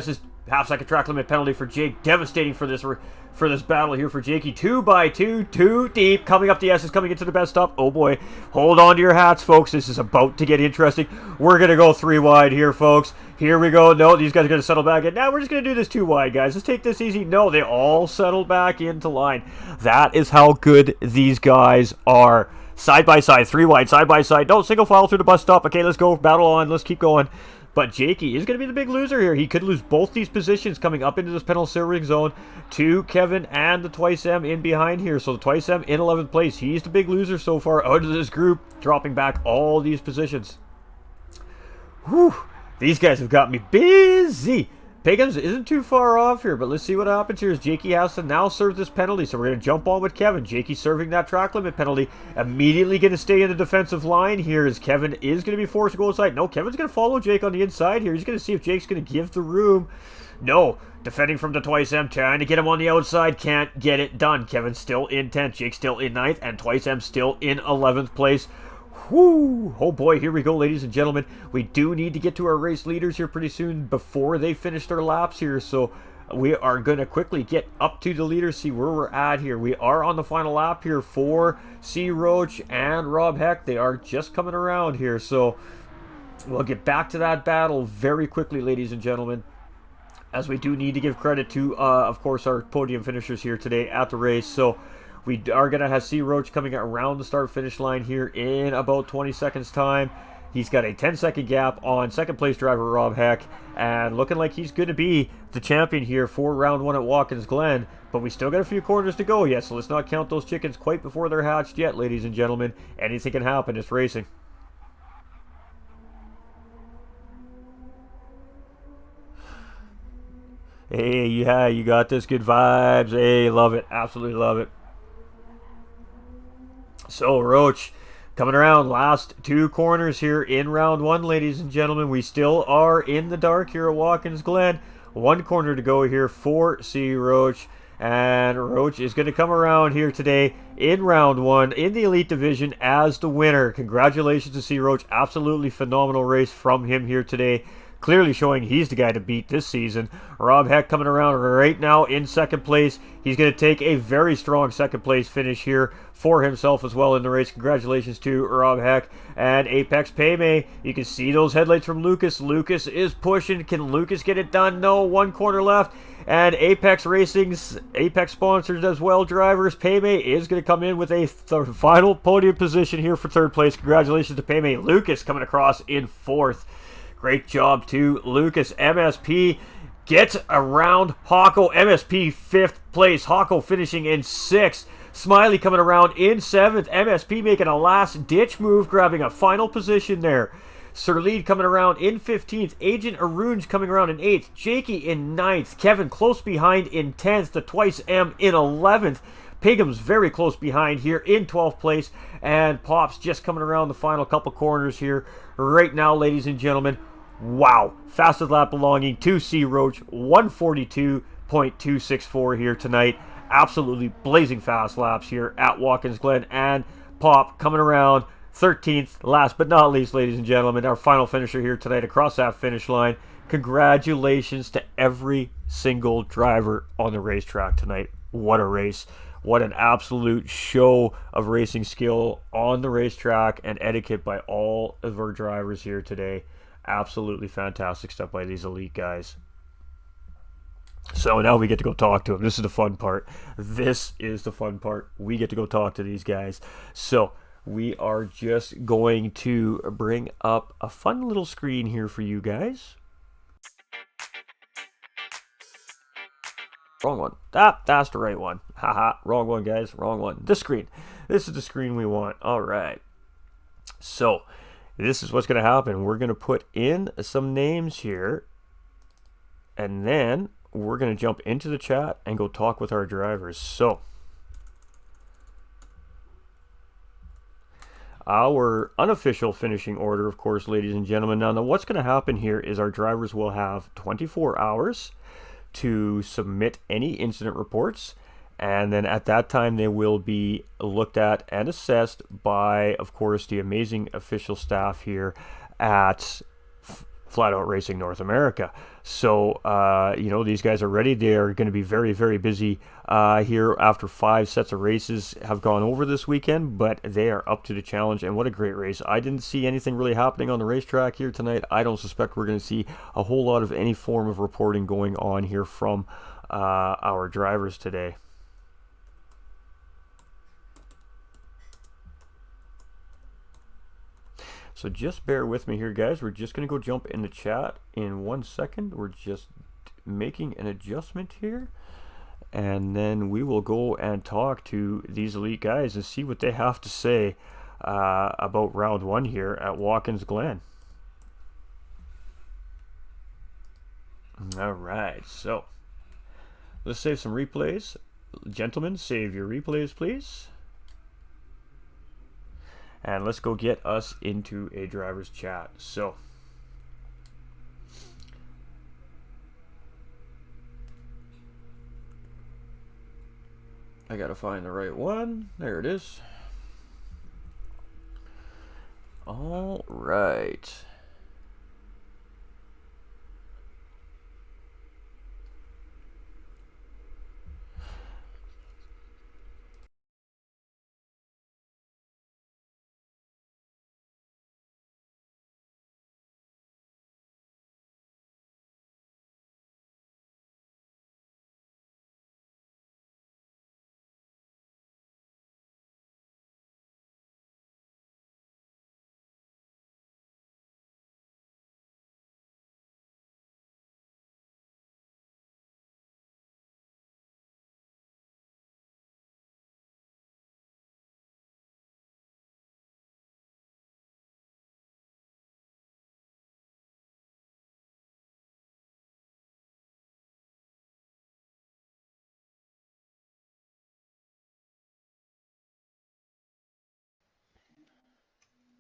[SPEAKER 1] Half-second track limit penalty for Jake. Devastating for this battle here for Jakey. 2 by 2, too deep. Coming up the S's, coming into the best stop. Oh boy. Hold on to your hats, folks. This is about to get interesting. We're going to go 3 wide here, folks. Here we go. No, these guys are going to settle back in. Now we're just going to do this 2 wide, guys. Let's take this easy. No, they all settled back into line. That is how good these guys are. Side by side, 3 wide, side by side. No, single file through the bus stop. Okay, let's go. Battle on. Let's keep going. But Jakey is going to be the big loser here. He could lose both these positions coming up into this penalty zone to Kevin and the Twice M in behind here. So the Twice M in 11th place. He's the big loser so far out of this group, dropping back all these positions. Whew. These guys have got me busy. Piggins isn't too far off here, but let's see what happens here as Jakey has to now serve this penalty. So we're going to jump on with Kevin. Jakey serving that track limit penalty. Immediately going to stay in the defensive line here as Kevin is going to be forced to go inside. No, Kevin's going to follow Jake on the inside here. He's going to see if Jake's going to give the room. No, defending from the Twice M, trying to get him on the outside. Can't get it done. Kevin's still in 10th. Jake's still in 9th. And Twice M still in 11th place. Whoo! Oh boy, here we go, ladies and gentlemen. We do need to get to our race leaders here pretty soon before they finish their laps here. So we are going to quickly get up to the leaders, see where we're at here. We are on the final lap here for C. Roach and Rob Heck. They are just coming around here. So we'll get back to that battle very quickly, ladies and gentlemen, as we do need to give credit to, of course, our podium finishers here today at the race. So we are going to have C. Roach coming around the start-finish line here in about 20 seconds' time. He's got a 10-second gap on second-place driver Rob Heck, and looking like he's going to be the champion here for round 1 at Watkins Glen. But we still got a few corners to go yet, so let's not count those chickens quite before they're hatched yet, ladies and gentlemen. Anything can happen. It's racing. Hey, yeah, you got this. Good vibes. Hey, love it. Absolutely love it. So, Roach coming around last 2 corners here in round 1, ladies and gentlemen. We still are in the dark here at Watkins Glen. 1 corner to go here for C. Roach. And Roach is going to come around here today in round 1 in the Elite Division as the winner. Congratulations to C. Roach. Absolutely phenomenal race from him here today. Clearly showing he's the guy to beat this season. Rob Heck coming around right now in 2nd place. He's going to take a very strong 2nd place finish here for himself as well in the race. Congratulations to Rob Heck. And Apex Paymay, you can see those headlights from Lucas. Lucas is pushing. Can Lucas get it done? No, 1 corner left. And Apex Racing's Apex sponsors as well, drivers. Paymay is going to come in with a final podium position here for 3rd place. Congratulations to Paymay. Lucas coming across in 4th. Great job to Lucas. MSP gets around Hawko. MSP 5th place. Hawko finishing in 6th. Smiley coming around in 7th. MSP making a last-ditch move, grabbing a final position there. Sir Lead coming around in 15th. Agent Arunj coming around in 8th. Jakey in 9th. Kevin close behind in 10th. The Twice M in 11th. Pigham's very close behind here in 12th place. And Pops just coming around the final couple corners here right now, ladies and gentlemen. Wow. Fastest lap belonging to C. Roach. 142.264 here tonight. Absolutely blazing fast laps here at Watkins Glen. And Pop coming around 13th. Last but not least, ladies and gentlemen, our final finisher here tonight across that finish line. Congratulations to every single driver on the racetrack tonight. What a race. What an absolute show of racing skill on the racetrack and etiquette by all of our drivers here today. Absolutely fantastic stuff by these elite guys. So now we get to go talk to them. This is the fun part. This is the fun part. We get to go talk to these guys. So we are just going to bring up a fun little screen here for you guys. Wrong one. That's the right one. Haha, wrong one, guys. Wrong one. This screen. This is the screen we want. All right. So this is what's going to happen. We're going to put in some names here, and then we're going to jump into the chat and go talk with our drivers. So our unofficial finishing order, of course, ladies and gentlemen. Now what's going to happen here is our drivers will have 24 hours to submit any incident reports, and then at that time they will be looked at and assessed by, of course, the amazing official staff here at Flat Out Racing North America. So, these guys are ready. They are going to be very, very busy here after 5 sets of races have gone over this weekend, but they are up to the challenge. And what a great race. I didn't see anything really happening on the racetrack here tonight. I don't suspect we're going to see a whole lot of any form of reporting going on here from our drivers today. So just bear with me here, guys. We're just going to go jump in the chat in 1 second. We're just making an adjustment here. And then we will go and talk to these elite guys and see what they have to say about round 1 here at Watkins Glen. All right, so let's save some replays. Gentlemen, save your replays, please. And let's go get us into a driver's chat. So, I gotta find the right one. There it is. All right.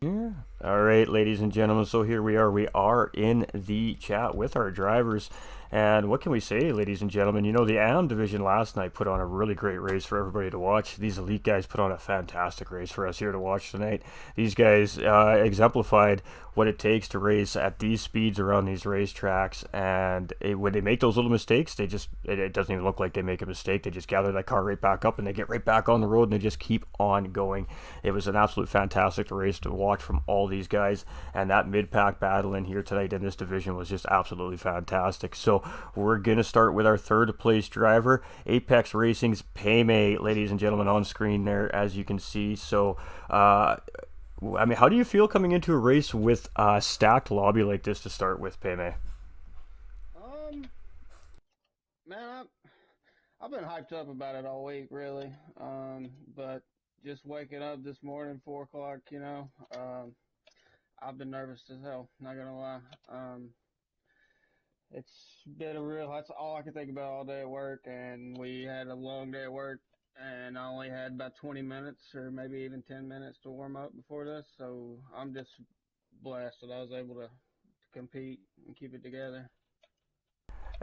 [SPEAKER 1] Yeah. All right, ladies and gentlemen. So here we are. We are in the chat with our drivers. And what can we say, ladies and gentlemen? The AM division last night put on a really great race for everybody to watch. These elite guys put on a fantastic race for us here to watch tonight. These guys exemplified what it takes to race at these speeds around these racetracks. And when they make those little mistakes, it doesn't even look like they make a mistake. They just gather that car right back up and they get right back on the road and they just keep on going. It was an absolute fantastic race to watch from all these guys, and that mid-pack battle in here tonight in this division was just absolutely fantastic. So we're gonna start with our third place driver, Apex Racing's Payme, ladies and gentlemen, on screen there as you can see. So how do you feel coming into a race with a stacked lobby like this to start with, Payme?
[SPEAKER 2] Man, I've been hyped up about it all week, really. But just waking up this morning, 4 o'clock, I've been nervous as hell. Not gonna lie. It's been that's all I could think about all day at work, and we had a long day at work, and I only had about 20 minutes or maybe even 10 minutes to warm up before this. So I'm just blessed that I was able to compete and keep it together.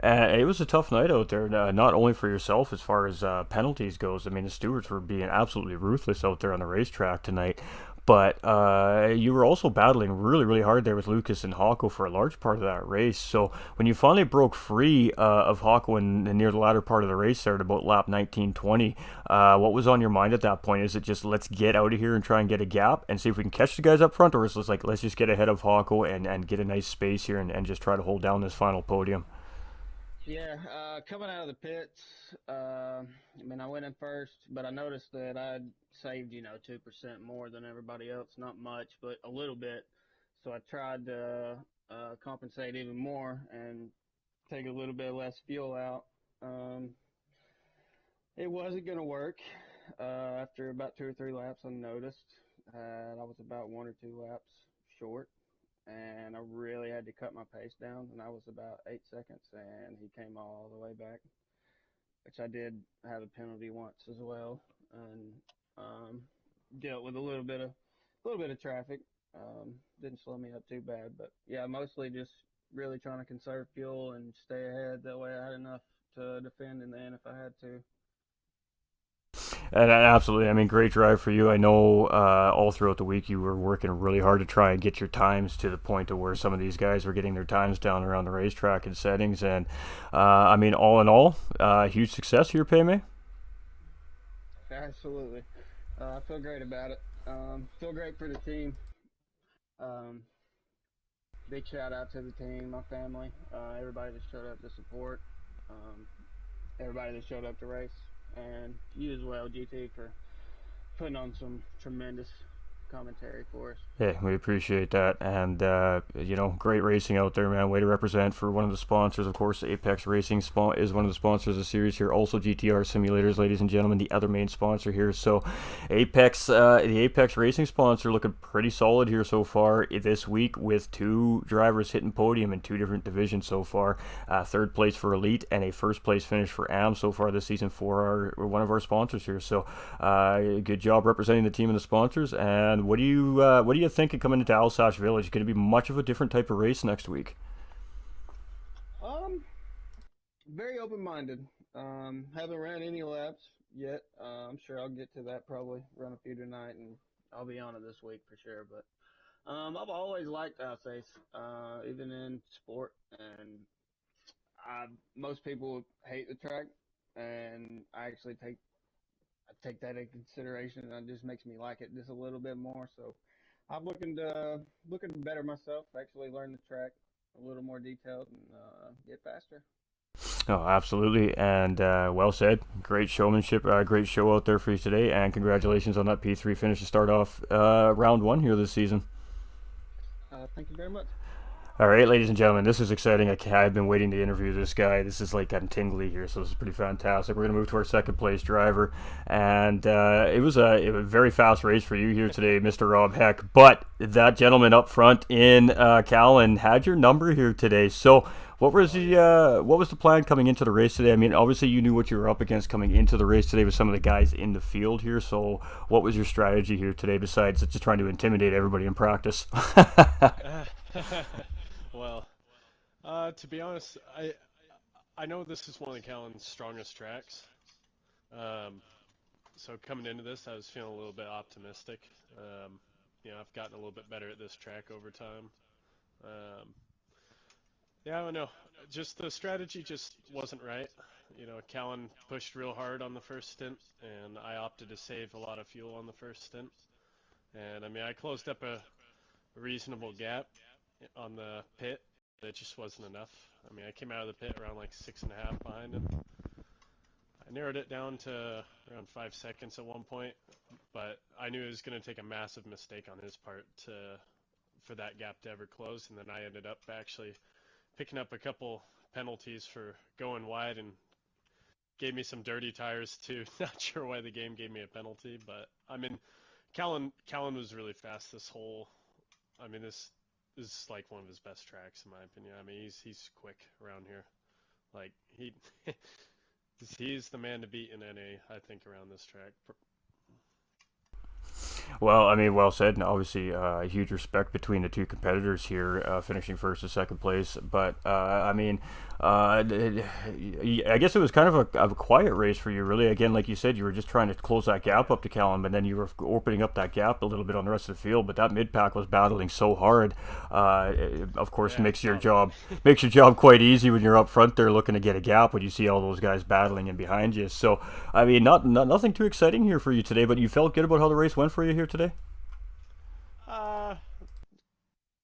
[SPEAKER 1] It was a tough night out there, not only for yourself as far as penalties goes. I mean, the stewards were being absolutely ruthless out there on the racetrack tonight, but you were also battling really, really hard there with Lucas and Hawko for a large part of that race. So when you finally broke free of Hawko in near the latter part of the race there at about lap 19-20, what was on your mind at that point? Is it just let's get out of here and try and get a gap and see if we can catch the guys up front, or is it like let's just get ahead of Hawko and get a nice space here and just try to hold down this final podium?
[SPEAKER 2] Yeah, coming out of the pits, I went in first, but I noticed that I'd saved, 2% more than everybody else. Not much, but a little bit. So I tried to compensate even more and take a little bit less fuel out. Um, it wasn't going to work. After about 2 or 3 laps, I noticed I was about 1 or 2 laps short, and I really had to cut my pace down, and I was about 8 seconds, and he came all the way back, which I did have a penalty once as well, and dealt with a little bit of traffic. Didn't slow me up too bad, but yeah, mostly just really trying to conserve fuel and stay ahead. That way, I had enough to defend in the end if I had to.
[SPEAKER 1] And absolutely, I mean, great drive for you. I know all throughout the week you were working really hard to try and get your times to the point to where some of these guys were getting their times down around the racetrack and settings. And I mean, all in all, huge success here, Paymay.
[SPEAKER 2] Absolutely. I feel great about it. Feel great for the team. Um, Big shout out to the team, my family, everybody that showed up to support, um, everybody that showed up to race, and you as well, GT, for putting on some tremendous commentary for us.
[SPEAKER 1] Hey, we appreciate that, and great racing out there, man. Way to represent for one of the sponsors, of course. Apex Racing is one of the sponsors of the series here. Also, GTR Simulators, ladies and gentlemen, the other main sponsor here. So, the Apex Racing sponsor, looking pretty solid here so far this week, with two drivers hitting podium in two different divisions so far. Third place for Elite and a first place finish for AM so far this season for one of our sponsors here. So, good job representing the team and the sponsors. And what do you think of coming into Alsace Village? Could it be much of a different type of race next week?
[SPEAKER 2] Um, Very open-minded. Haven't ran any laps yet. I'm sure I'll get to that probably. Run a few tonight, and I'll be on it this week for sure. But I've always liked Alsace, even in sport, and most people hate the track, and I take that into consideration, and it just makes me like it just a little bit more. So I'm looking to better myself, actually learn the track a little more detailed, and get faster.
[SPEAKER 1] Oh, absolutely, and well said. Great showmanship, great show out there for you today, and congratulations on that P3 finish to start off round one here this season.
[SPEAKER 2] Thank you very much.
[SPEAKER 1] All right, ladies and gentlemen, this is exciting. I've been waiting to interview this guy. This is like getting tingly here, so this is pretty fantastic. We're going to move to our second place driver, and it was a very fast race for you here today, Mr. Rob Heck. But that gentleman up front in Callan had your number here today. So what was the plan coming into the race today? I mean, obviously you knew what you were up against coming into the race today with some of the guys in the field here. So what was your strategy here today besides just trying to intimidate everybody in practice?
[SPEAKER 3] Well, to be honest, I know this is one of Callan's strongest tracks. So coming into this, I was feeling a little bit optimistic. I've gotten a little bit better at this track over time. I don't know. Just the strategy just wasn't right. Callan pushed real hard on the first stint, and I opted to save a lot of fuel on the first stint. And I mean, I closed up a reasonable gap on the pit. It just wasn't enough. I mean, I came out of the pit around like 6.5 behind him. I narrowed it down to around 5 seconds at one point, but I knew it was going to take a massive mistake on his part for that gap to ever close, and then I ended up actually picking up a couple penalties for going wide and gave me some dirty tires too. Not sure why the game gave me a penalty, but I mean, Callan was really fast this whole. I mean, this is like one of his best tracks in my opinion. I mean, he's quick around here. Like he's the man to beat in NA, I think, around this track.
[SPEAKER 1] Well, I mean, well said, and obviously a huge respect between the two competitors here, finishing first and second place. But I mean, I guess it was kind of a quiet race for you, really. Again, like you said, you were just trying to close that gap up to Callan, but then you were opening up that gap a little bit on the rest of the field. But that mid pack was battling so hard. It, of course, makes your job quite easy when you're up front there looking to get a gap when you see all those guys battling in behind you. So, I mean, nothing too exciting here for you today, but you felt good about how the race went for you here today?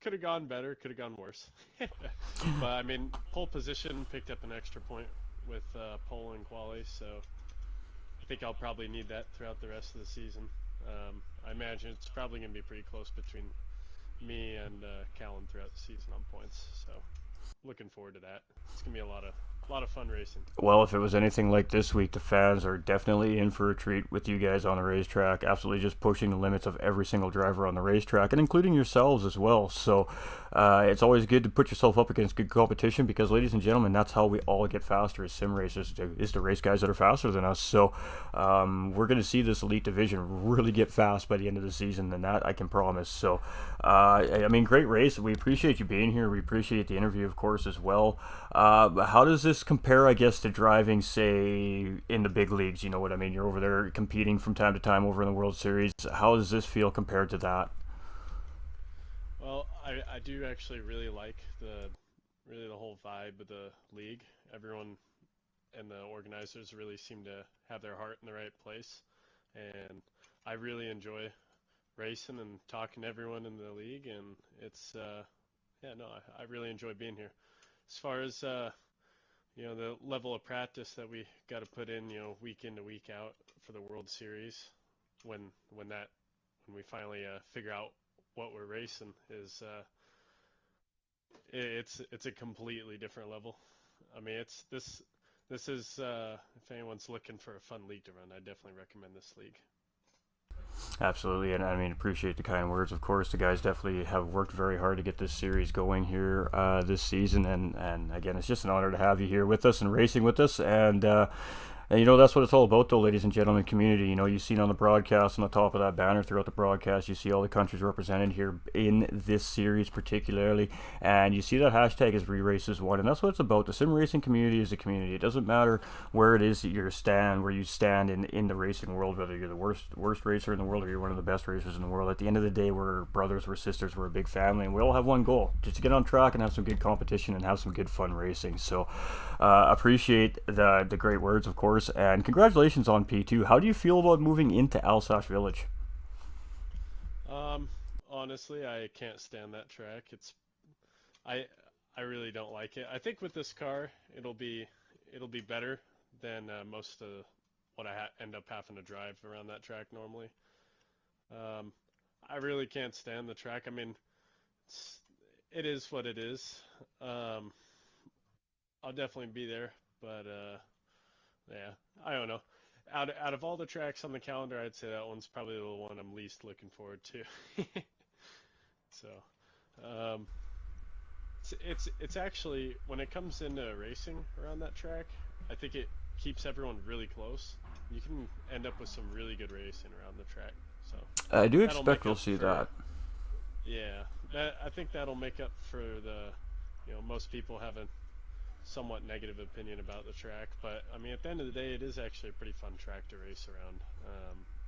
[SPEAKER 3] Could have gone better, could have gone worse. But I mean, pole position, picked up an extra point with pole and quali, so I think I'll probably need that throughout the rest of the season. I imagine it's probably going to be pretty close between me and Callan throughout the season on points, so looking forward to that. It's going to be a lot of fun racing.
[SPEAKER 1] Well, if it was anything like this week, the fans are definitely in for a treat with you guys on the racetrack, absolutely just pushing the limits of every single driver on the racetrack, and including yourselves as well. So it's always good to put yourself up against good competition, because, ladies and gentlemen, that's how we all get faster as sim racers, is to race guys that are faster than us. So we're going to see this elite division really get fast by the end of the season, and that I can promise. So I mean, great race. We appreciate you being here. We appreciate the interview, of course, as well. How does this this compare, I guess, to driving, say, in the big leagues? You know what I mean? You're over there competing from time to time over in the World Series. How does this feel compared to that?
[SPEAKER 3] Well, I do actually really like the whole vibe of the league. Everyone and the organizers really seem to have their heart in the right place, and I really enjoy racing and talking to everyone in the league, and it's yeah, no, I really enjoy being here. As far as the level of practice that we got to put in, week in to week out for the World Series, when when that when we finally figure out what we're racing is it's a completely different level. I mean, it's this is if anyone's looking for a fun league to run, I definitely recommend this league.
[SPEAKER 1] Absolutely, and I mean, appreciate the kind words. Of course, the guys definitely have worked very hard to get this series going here this season, and again, it's just an honor to have you here with us and racing with us, and that's what it's all about, though, ladies and gentlemen, community. You've seen on the broadcast, on the top of that banner throughout the broadcast, you see all the countries represented here in this series particularly, and you see that hashtag is ReRaces1, and that's what it's about. The sim racing community is a community. It doesn't matter where it is that where you stand in the racing world, whether you're the worst racer in the world or you're one of the best racers in the world. At the end of the day, we're brothers, we're sisters, we're a big family, and we all have one goal, just to get on track and have some good competition and have some good fun racing. So appreciate the great words, of course. And congratulations on P2. How do you feel about moving into Alsace Village?
[SPEAKER 3] Honestly, I can't stand that track. I really don't like it. I think with this car, it'll be better than most of what I end up having to drive around that track normally. I really can't stand the track. I mean, it is what it is. I'll definitely be there, but yeah, I don't know. Out of all the tracks on the calendar, I'd say that one's probably the one I'm least looking forward to. So, um, it's actually, when it comes into racing around that track, I think it keeps everyone really close. You can end up with some really good racing around the track. So
[SPEAKER 1] I do
[SPEAKER 3] that'll
[SPEAKER 1] expect
[SPEAKER 3] make
[SPEAKER 1] we'll
[SPEAKER 3] up
[SPEAKER 1] see
[SPEAKER 3] for,
[SPEAKER 1] that.
[SPEAKER 3] yeah, I think that'll make up for the, most people have a somewhat negative opinion about the track. But I mean, at the end of the day, it is actually a pretty fun track to race around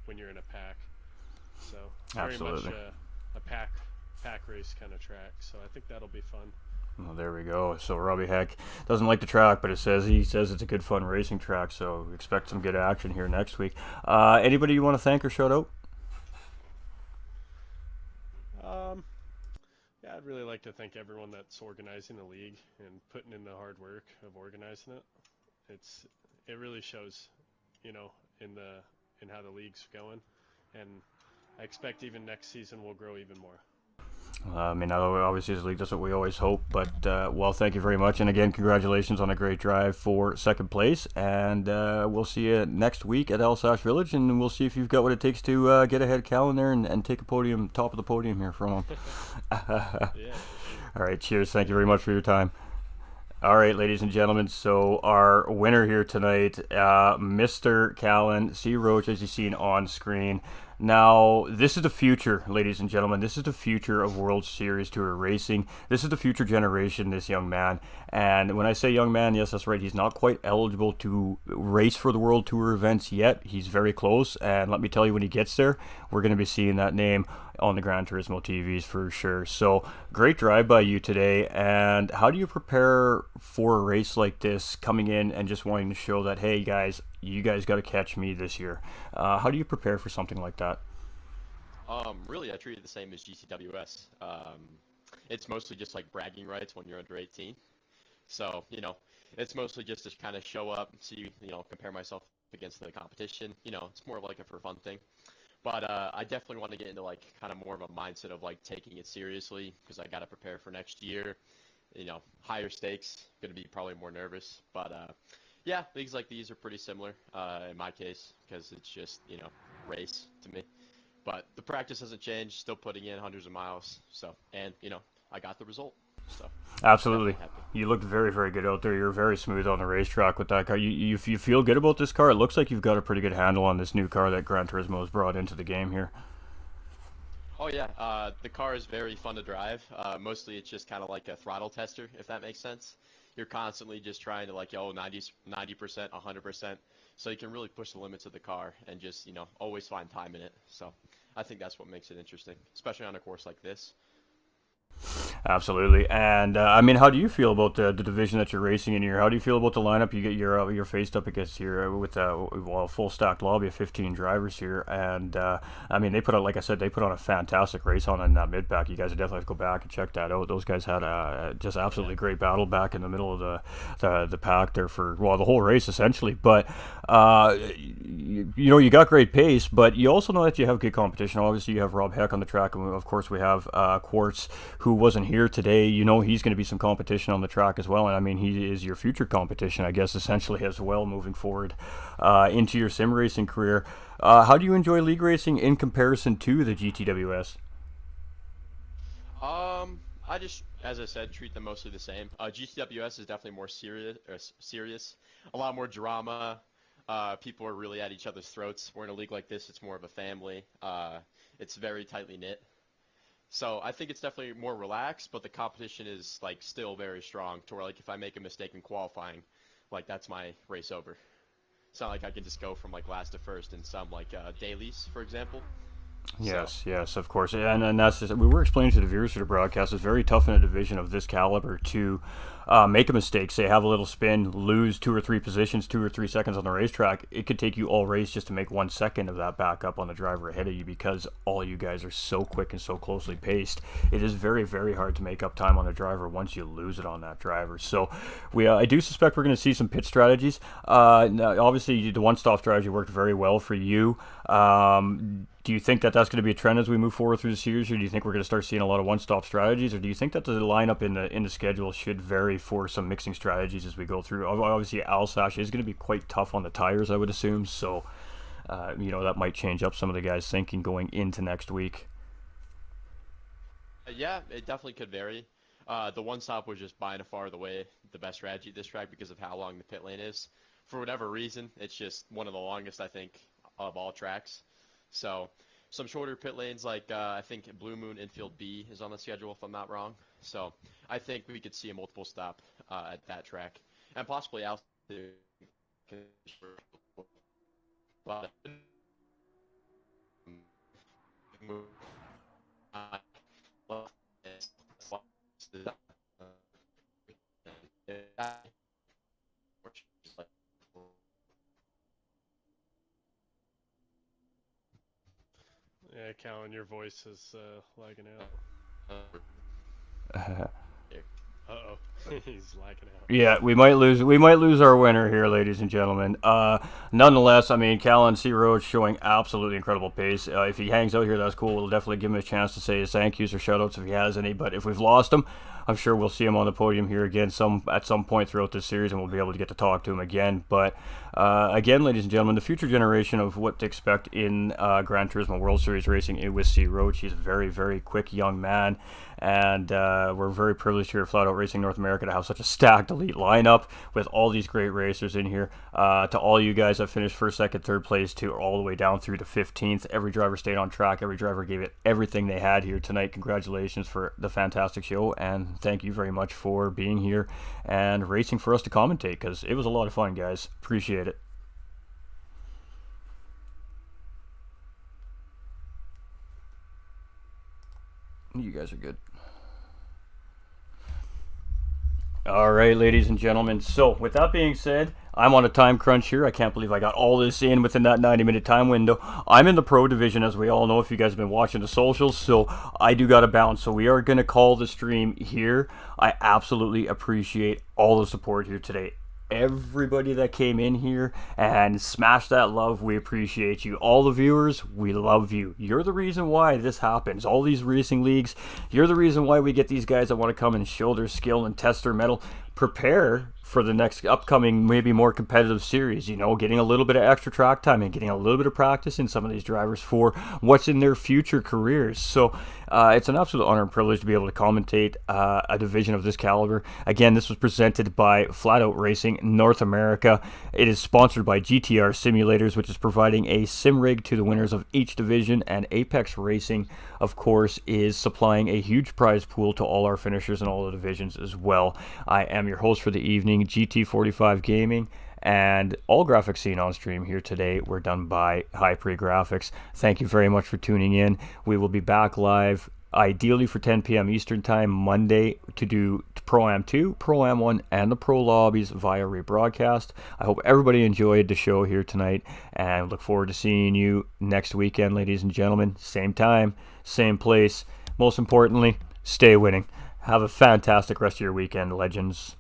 [SPEAKER 3] when you're in a pack. So it's very
[SPEAKER 1] Absolutely.
[SPEAKER 3] much a pack race kind of track. So I think that'll be fun.
[SPEAKER 1] Well, there we go. So Robbie Heck doesn't like the track, but he says it's a good fun racing track. So expect some good action here next week. Anybody you want to thank or shout out?
[SPEAKER 3] Yeah, I'd really like to thank everyone that's organizing the league and putting in the hard work of organizing it. It really shows, in how the league's going, and I expect even next season we'll grow even more.
[SPEAKER 1] I mean, obviously, this league does what we always hope. But, well, thank you very much. And again, congratulations on a great drive for second place. And we'll see you next week at Alsace Village. And we'll see if you've got what it takes to get ahead Cal in there and take a podium, top of the podium here from him.
[SPEAKER 3] Yeah.
[SPEAKER 1] All right. Cheers. Thank you very much for your time. All right, ladies and gentlemen, so our winner here tonight, Mr. Callan C. Roach, as you've seen on screen. Now, this is the future, ladies and gentlemen. This is the future of World Series Tour racing. This is the future generation, this young man. And when I say young man, yes, that's right. He's not quite eligible to race for the World Tour events yet. He's very close. And let me tell you, when he gets there, we're going to be seeing that name on the Gran Turismo TVs for sure. So, great drive by you today. And how do you prepare for a race like this, coming in and just wanting to show that, hey, guys, you guys got to catch me this year? How do you prepare for something like that?
[SPEAKER 4] Really, I treat it the same as GCWS. It's mostly just like bragging rights when you're under 18. So, it's mostly just to kind of show up, see, compare myself against the competition. It's more of like a for fun thing. But I definitely want to get into like kind of more of a mindset of like taking it seriously, because I got to prepare for next year. Higher stakes, going to be probably more nervous. But yeah, leagues like these are pretty similar in my case, because it's just, race to me. But the practice hasn't changed, still putting in hundreds of miles. So, and, I got the result. So
[SPEAKER 1] Absolutely. You looked very, very good out there. You're very smooth on the racetrack with that car. You feel good about this car? It looks like you've got a pretty good handle on this new car that Gran Turismo has brought into the game here.
[SPEAKER 4] Oh yeah, the car is very fun to drive. Mostly it's just kind of like a throttle tester, if that makes sense. You're constantly just trying to like, 90%, 100%. So you can really push the limits of the car and just, always find time in it. So I think that's what makes it interesting, especially on a course like this.
[SPEAKER 1] Absolutely. And I mean, how do you feel about the division that you're racing in here? How do you feel about the lineup? You get you're faced up against here with well, full stacked lobby of 15 drivers here, and I mean, they put on, like I said, they put on a fantastic race on in that mid pack. You guys would definitely have to go back and check that out. Those guys had a just absolutely great battle back in the middle of the pack there for, well, the whole race essentially. But you got great pace, but you also know that you have good competition. Obviously, you have Rob Heck on the track, and of course we have Quartz, who wasn't here today. He's going to be some competition on the track as well, and I mean, he is your future competition, I guess, essentially as well, moving forward into your sim racing career. How do you enjoy league racing in comparison to the GTWS?
[SPEAKER 4] I just, as I said, treat them mostly the same. GTWS is definitely more serious, a lot more drama. People are really at each other's throats. We're in a league like this, it's more of a family. It's very tightly knit. So I think it's definitely more relaxed, but the competition is like still very strong. To where like if I make a mistake in qualifying, like that's my race over. It's not like I can just go from like last to first in some like dailies, for example.
[SPEAKER 1] Yes, yes, of course, and that's just, we were explaining to the viewers for the broadcast. It's very tough in a division of this caliber to make a mistake, say have a little spin, lose 2 or 3 positions, 2 or 3 seconds on the racetrack. It could take you all race just to make 1 second of that back up on the driver ahead of you, because all you guys are so quick and so closely paced. It is very, very hard to make up time on the driver once you lose it on that driver. So I do suspect we're going to see some pit strategies. Now, obviously, the one-stop strategy worked very well for you. Do you think that that's going to be a trend as we move forward through the series, or do you think we're going to start seeing a lot of one-stop strategies, or do you think that the lineup in the schedule should vary for some mixing strategies as we go through? Obviously, Alsace is going to be quite tough on the tires, I would assume, so that might change up some of the guys' thinking going into next week.
[SPEAKER 4] Yeah, it definitely could vary. The one stop was just by and far the best strategy at this track because of how long the pit lane is. For whatever reason, it's just one of the longest, I think, of all tracks. So some shorter pit lanes, like I think Blue Moon Infield B is on the schedule, if I'm not wrong. So I think we could see a multiple stop at that track, and possibly out there.
[SPEAKER 3] Yeah, Callan, your voice is lagging out. Uh-oh, he's lagging out.
[SPEAKER 1] Yeah, we might lose our winner here, ladies and gentlemen. Nonetheless, I mean, Callan C. Roach showing absolutely incredible pace. If he hangs out here, that's cool. We'll definitely give him a chance to say his thank yous or shout outs if he has any. But if we've lost him, I'm sure we'll see him on the podium here again at some point throughout this series, and we'll be able to get to talk to him again. But again, ladies and gentlemen, the future generation of what to expect in Gran Turismo World Series racing with C. Roach. He's a very, very quick young man, and we're very privileged here at Flat Out Racing North America to have such a stacked elite lineup with all these great racers in here. To all you guys that finished first, second, third place, to all the way down through to 15th, every driver stayed on track. Every driver gave it everything they had here tonight. Congratulations for the fantastic show, and thank you very much for being here and racing for us to commentate, because it was a lot of fun, guys. Appreciate it. You guys are good. All right, ladies and gentlemen. So, with that being said, I'm on a time crunch here. I can't believe I got all this in within that 90-minute time window. I'm in the pro division, as we all know, if you guys have been watching the socials, so I do got to bounce. So, we are going to call the stream here. I absolutely appreciate all the support here today. Everybody that came in here and smashed that love, we appreciate you. All the viewers, we love you. You're the reason why this happens. All these racing leagues, you're the reason why we get these guys that want to come and show their skill and test their mettle. prepare for the next upcoming, maybe more competitive series, getting a little bit of extra track time and getting a little bit of practice in some of these drivers for what's in their future careers. So it's an absolute honor and privilege to be able to commentate a division of this caliber. Again, this was presented by Flat Out Racing North America. It is sponsored by GTR Simulators, which is providing a sim rig to the winners of each division, and Apex Racing, of course, is supplying a huge prize pool to all our finishers in all the divisions as well. I am your host for the evening, GT45 Gaming, and all graphics seen on stream here today were done by High Pre Graphics. Thank you very much for tuning in. We will be back live ideally for 10 p.m. Eastern Time Monday to do Pro-Am 2, Pro-Am 1, and the Pro Lobbies via rebroadcast. I hope everybody enjoyed the show here tonight, and look forward to seeing you next weekend, ladies and gentlemen. Same time, same place. Most importantly, stay winning. Have a fantastic rest of your weekend, legends.